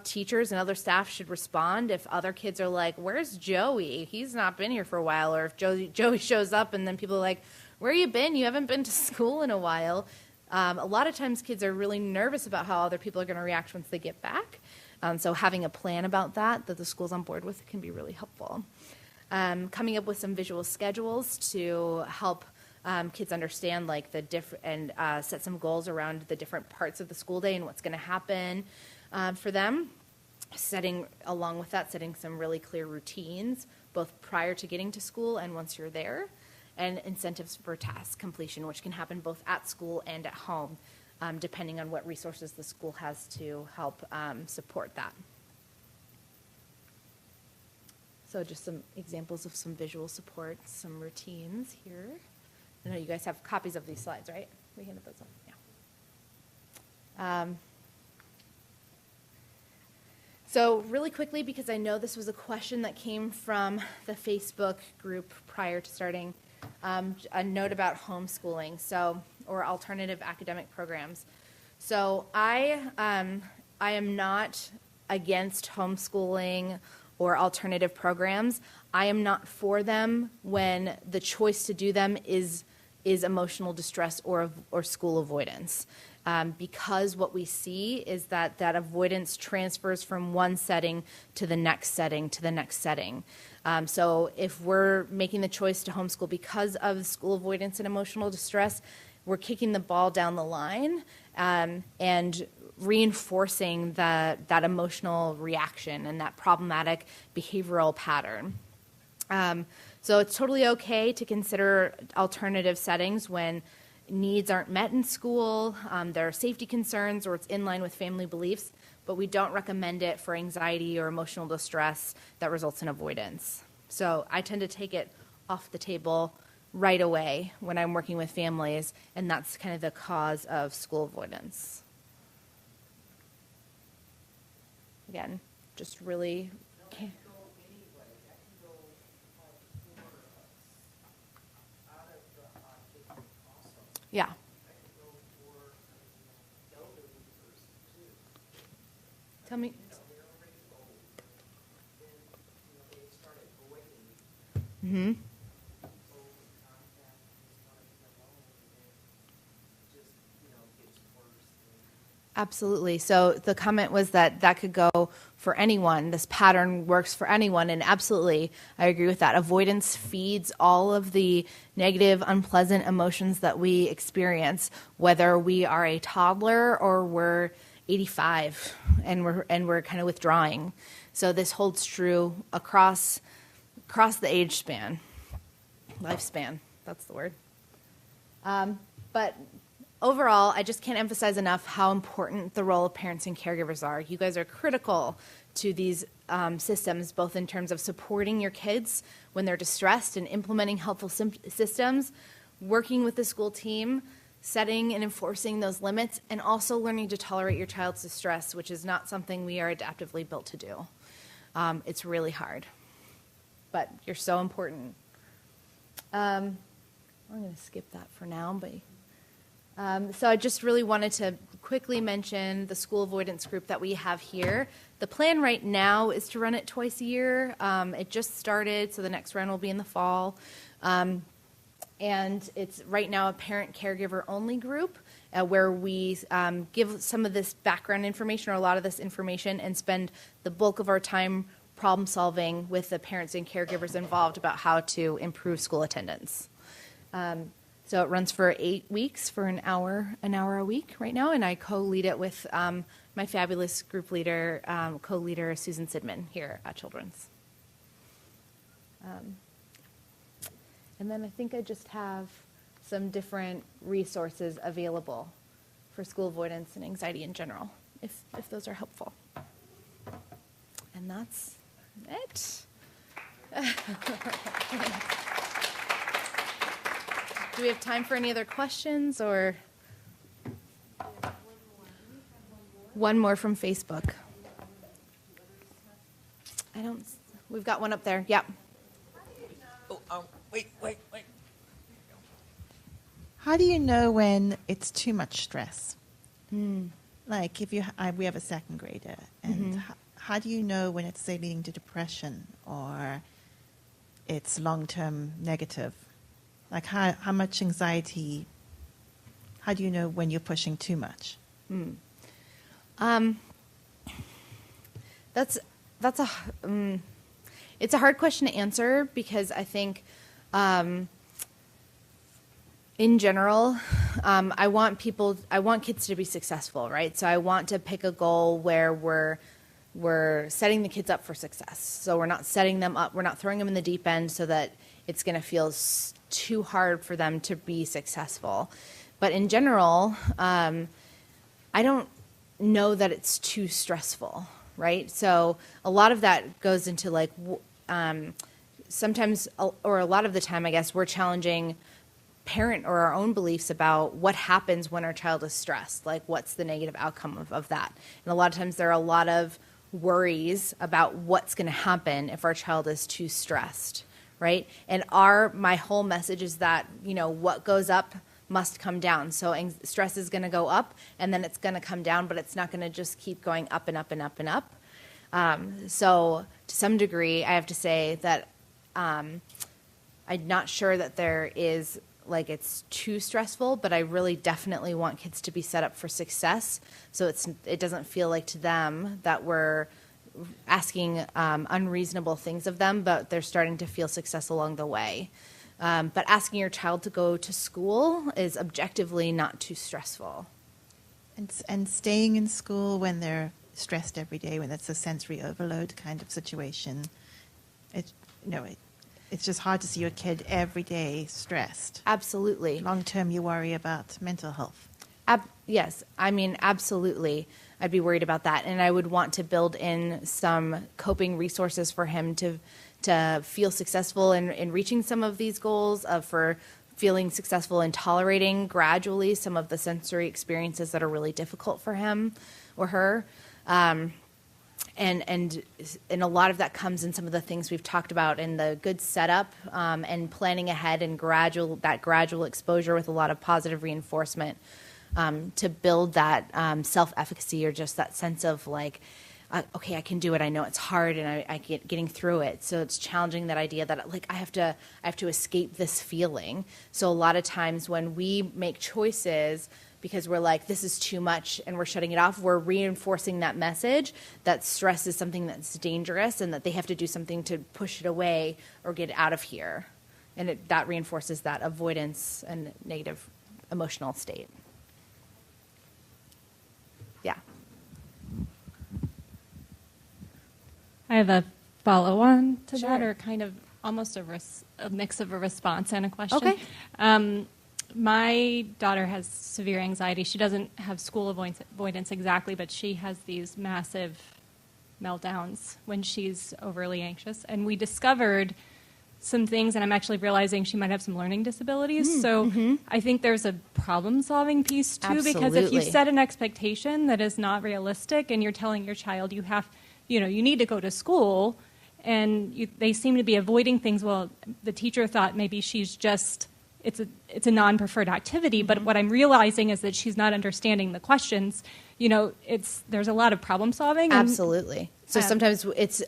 Speaker 2: teachers and other staff should respond if other kids are like, where's Joey? He's not been here for a while, or if Joey shows up and then people are like, where you been? You haven't been to school in a while. A lot of times kids are really nervous about how other people are going to react once they get back. So having a plan about that the school's on board with can be really helpful. Coming up with some visual schedules to help kids understand like the different and set some goals around the different parts of the school day and what's going to happen for them. Along with that, setting some really clear routines, both prior to getting to school and once you're there, and incentives for task completion, which can happen both at school and at home, depending on what resources the school has to help support that. So just some examples of some visual support, some routines here. I know you guys have copies of these slides, right? We handed those out. Yeah. So really quickly, because I know this was a question that came from the Facebook group prior to starting, a note about homeschooling, or alternative academic programs. So I am not against homeschooling or alternative programs. I am not for them when the choice to do them is emotional distress or school avoidance. Because what we see is that avoidance transfers from one setting to the next setting to the next setting. So if we're making the choice to homeschool because of school avoidance and emotional distress, we're kicking the ball down the line and reinforcing that emotional reaction and that problematic behavioral pattern. So it's totally okay to consider alternative settings when needs aren't met in school, there are safety concerns, or it's in line with family beliefs, but we don't recommend it for anxiety or emotional distress that results in avoidance. So I tend to take it off the table right away when I'm working with families, and that's kind of the cause of school avoidance. Again, just really... Yeah. Tell me. Mm-hmm. Absolutely. So the comment was that could go for anyone. This pattern works for anyone, and absolutely, I agree with that. Avoidance feeds all of the negative, unpleasant emotions that we experience, whether we are a toddler or we're 85 and we're kind of withdrawing. So this holds true across the age span, lifespan. That's the word. But overall, I just can't emphasize enough how important the role of parents and caregivers are. You guys are critical to these systems, both in terms of supporting your kids when they're distressed and implementing helpful systems, working with the school team, setting and enforcing those limits, and also learning to tolerate your child's distress, which is not something we are adaptively built to do. It's really hard, but you're so important. I'm going to skip that for now, but... So I just really wanted to quickly mention the school avoidance group that we have here. The plan right now is to run it twice a year. It just started, so the next round will be in the fall. And it's right now a parent-caregiver only group where we give some of this background information or a lot of this information and spend the bulk of our time problem solving with the parents and caregivers involved about how to improve school attendance. So it runs for 8 weeks for an hour a week right now, and I co-lead it with my fabulous group leader, co-leader Susan Sidman here at Children's. And then I think I just have some different resources available for school avoidance and anxiety in general, if those are helpful. And that's it. Do we have time for any other questions, or one more from Facebook? We've got one up there. Yep.
Speaker 1: Wait.
Speaker 6: How do you know when it's too much stress? Like if we have a second grader, and how do you know when it's, say, leading to depression or it's long-term negative? Like how much anxiety, how do you know when you're pushing too much?
Speaker 2: It's a hard question to answer because I think in general, I want kids to be successful, right? So I want to pick a goal where we're setting the kids up for success. So we're not setting them up, we're not throwing them in the deep end so that it's going to feel too hard for them to be successful. But in general, I don't know that it's too stressful, right? So a lot of that goes into like sometimes, or a lot of the time, I guess, we're challenging parent or our own beliefs about what happens when our child is stressed, like what's the negative outcome of that. And a lot of times there are a lot of worries about what's going to happen if our child is too stressed, right? And my whole message is that, what goes up must come down. So stress is going to go up, and then it's going to come down, but it's not going to just keep going up and up and up and up. So to some degree, I have to say that I'm not sure that there is, like, it's too stressful, but I really definitely want kids to be set up for success. So it doesn't feel like to them that we're asking unreasonable things of them, but they're starting to feel success along the way. But asking your child to go to school is objectively not too stressful.
Speaker 6: And staying in school when they're stressed every day, when it's a sensory overload kind of situation, it's just hard to see your kid every day stressed.
Speaker 2: Absolutely.
Speaker 6: Long term, you worry about mental health.
Speaker 2: Yes, I mean, absolutely. I'd be worried about that. And I would want to build in some coping resources for him to feel successful in reaching some of these goals, for feeling successful in tolerating gradually some of the sensory experiences that are really difficult for him or her. And a lot of that comes in some of the things we've talked about in the good setup and planning ahead and gradual exposure with a lot of positive reinforcement to build that self-efficacy, or just that sense of like, okay, I can do it. I know it's hard, and I get getting through it. So it's challenging that idea that, like, I have to escape this feeling. So a lot of times when we make choices because we're like, this is too much, and we're shutting it off, we're reinforcing that message that stress is something that's dangerous and that they have to do something to push it away or get out of here. And that reinforces that avoidance and negative emotional state. Yeah.
Speaker 7: I have a follow-on to
Speaker 2: Sure.
Speaker 7: that, or kind of almost a mix of a response and a question.
Speaker 2: Okay.
Speaker 7: My daughter has severe anxiety. She doesn't have school avoidance exactly, but she has these massive meltdowns when she's overly anxious. And we discovered some things, and I'm actually realizing she might have some learning disabilities. So I think there's a problem-solving piece, too, because if you
Speaker 2: Absolutely.
Speaker 7: set an expectation that is not realistic and you're telling your child you need to go to school, and they seem to be avoiding things, well, the teacher thought maybe she's just... It's a non-preferred activity, but what I'm realizing is that she's not understanding the questions. There's a lot of problem solving.
Speaker 2: Absolutely. So sometimes it's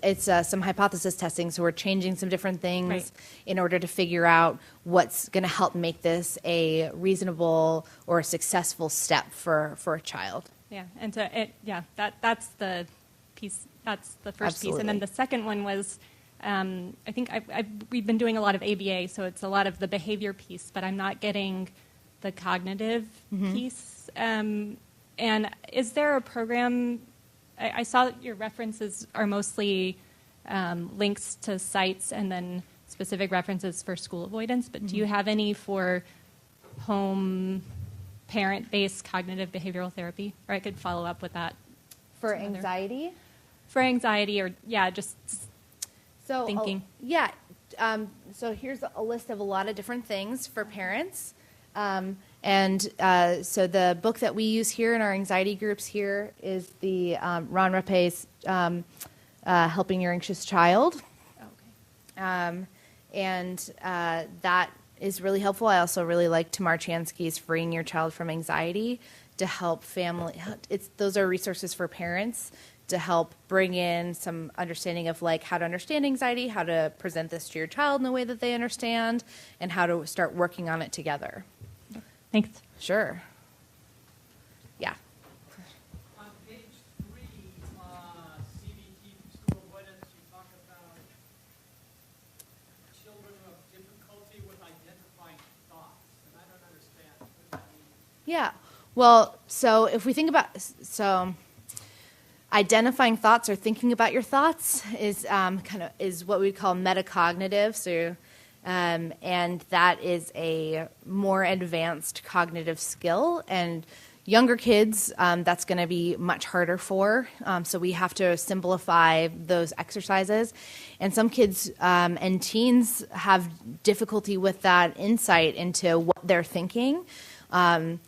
Speaker 2: some hypothesis testing. So we're changing some different things
Speaker 7: Right.
Speaker 2: in order to figure out what's going to help make this a reasonable or a successful step for a child.
Speaker 7: Yeah, and that's the piece. That's the first piece, and then
Speaker 2: Absolutely.
Speaker 7: the second one was. I think we've been doing a lot of ABA, so it's a lot of the behavior piece, but I'm not getting the cognitive piece. And is there a program? I saw that your references are mostly links to sites and then specific references for school avoidance, but do you have any for home parent-based cognitive behavioral therapy? Or I could follow up with that.
Speaker 2: For
Speaker 7: Some other-
Speaker 2: anxiety?
Speaker 7: For anxiety, or just
Speaker 2: So
Speaker 7: thinking.
Speaker 2: So here's a list of a lot of different things for parents. So the book that we use here in our anxiety groups here is the Ron Rapet's Helping Your Anxious Child.
Speaker 7: Okay.
Speaker 2: That is really helpful. I also really like Tamar Chansky's Freeing Your Child from Anxiety to help family. Those are resources for parents to help bring in some understanding of like how to understand anxiety, how to present this to your child in a way that they understand, and how to start working on it together.
Speaker 7: Thanks.
Speaker 2: Sure. Yeah.
Speaker 8: On page 3, CBT, school avoidance, you talk about children who have difficulty with identifying thoughts, and I don't understand what that means.
Speaker 2: Yeah. Well, so if we think about identifying thoughts or thinking about your thoughts is is what we call metacognitive. So, and that is a more advanced cognitive skill. And Younger kids, that's going to be much harder for, so we have to simplify those exercises. And some kids and teens have difficulty with that insight into what they're thinking. And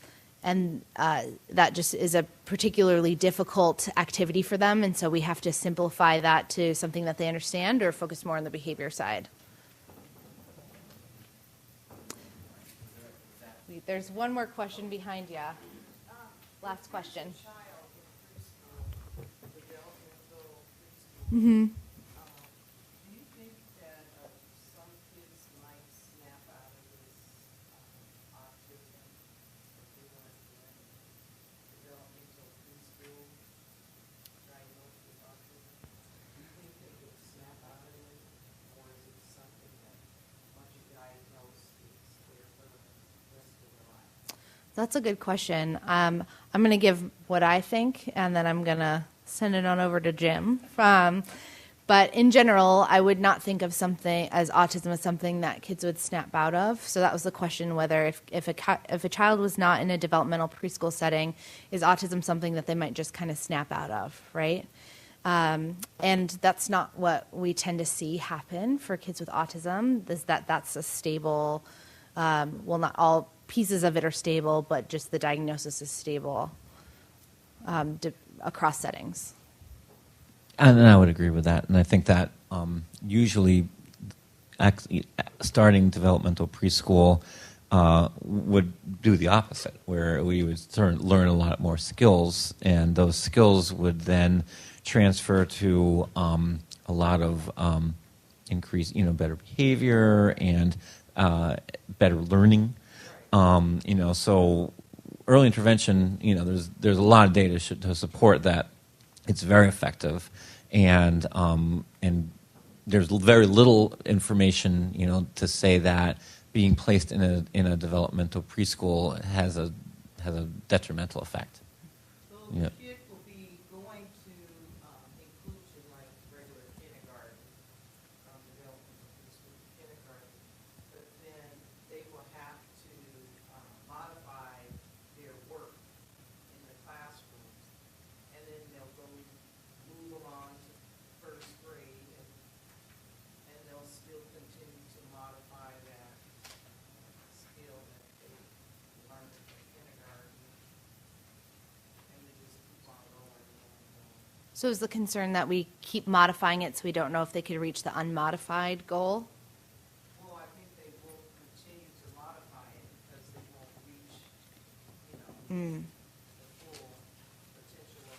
Speaker 2: that just is a particularly difficult activity for them, and so we have to simplify that to something that they understand or focus more on the behavior side. There's one more question behind you. Last question. Mm-hmm.
Speaker 9: Do you think that some kids might snap out of this autism if they weren't developmental preschool diagnosed with autism? Do you think they would snap out of it, or is it something that once you diagnose, it's there for the rest of their life?
Speaker 2: That's a good question. I'm going to give what I think, and then I'm going to send it on over to Jim. But in general, I would not think of something as autism as something that kids would snap out of. So that was the question, whether if a child was not in a developmental preschool setting, is autism something that they might just kind of snap out of, right? And that's not what we tend to see happen for kids with autism, is that's a stable, well, not all pieces of it are stable, but just the diagnosis is stable across settings.
Speaker 1: And I would agree with that. And I think that usually starting developmental preschool would do the opposite, where we would learn a lot more skills, and those skills would then transfer to a lot of increased, better behavior and better learning. So early intervention, there's a lot of data to support that it's very effective, and there's very little information, to say that being placed in a developmental preschool has a detrimental effect.
Speaker 9: So the kid will be going to inclusion like regular kindergarten, developmental preschool kindergarten, but then they will have to modify their work in the classrooms, and then they'll move along to first grade, and they'll still continue to modify that skill that they learned in kindergarten, and they just keep on going and going.
Speaker 2: So is the concern that we keep modifying it so we don't know if they could reach the unmodified goal?
Speaker 9: Well, I think they will continue to modify it because they won't reach, the full potential of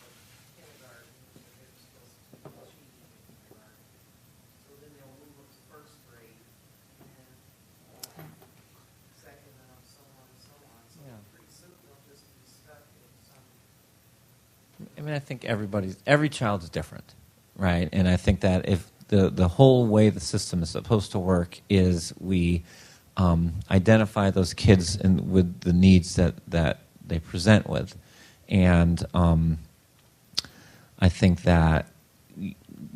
Speaker 9: kindergarten that they're supposed to achieve in kindergarten. So then they'll move up to first grade, and then second, and so on and so on. So pretty soon they'll just be stuck in some.
Speaker 1: I think every child is different, right? And I think that if the whole way the system is supposed to work is we identify those kids with the needs that they present with, and I think that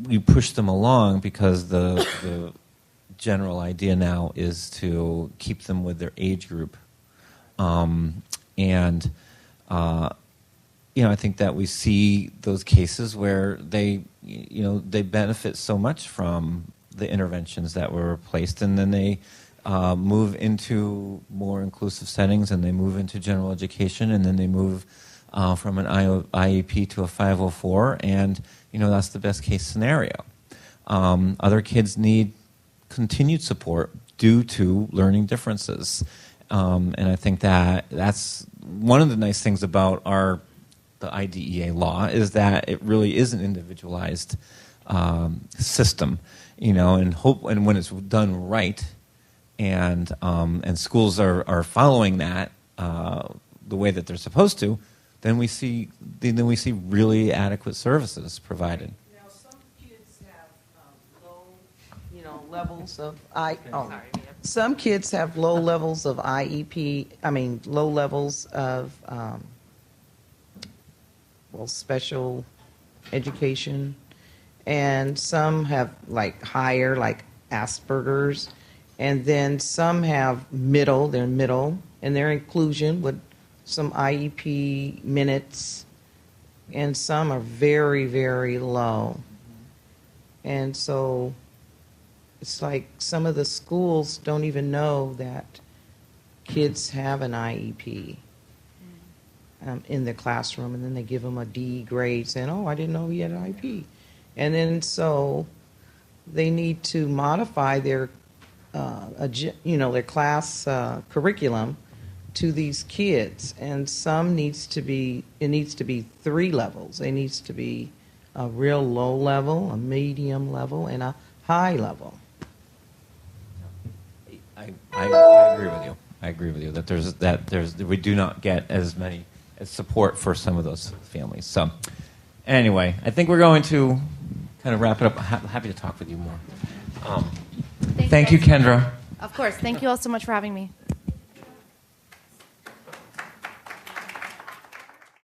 Speaker 1: we push them along because the general idea now is to keep them with their age group, I think that we see those cases where they benefit so much from the interventions that were placed, and then they move into more inclusive settings, and they move into general education, and then they move from an IEP to a 504, and that's the best case scenario. Other kids need continued support due to learning differences, and I think that's one of the nice things about the IDEA law is that it really is an individualized system, and when it's done right, and schools are following that the way that they're supposed to, then we see really adequate services provided.
Speaker 9: Now, some kids have low, levels of some kids have low levels of low levels of special education, and some have higher, like Asperger's, and then some have they're middle, and their inclusion would some IEP minutes, and some are very, very low. And so it's like some of the schools don't even know that kids have an IEP in the classroom, and then they give them a D grade saying, oh, I didn't know he had an IEP. And then so they need to modify their, their class curriculum to these kids. And some needs to be 3 levels. It needs to be a real low level, a medium level, and a high level.
Speaker 1: I agree with you. I agree with you that we do not get as many support for some of those families. So anyway, I think we're going to kind of wrap it up. Happy to talk with you more. Thank you, Kendra.
Speaker 2: Of course. Thank you all so much for having me.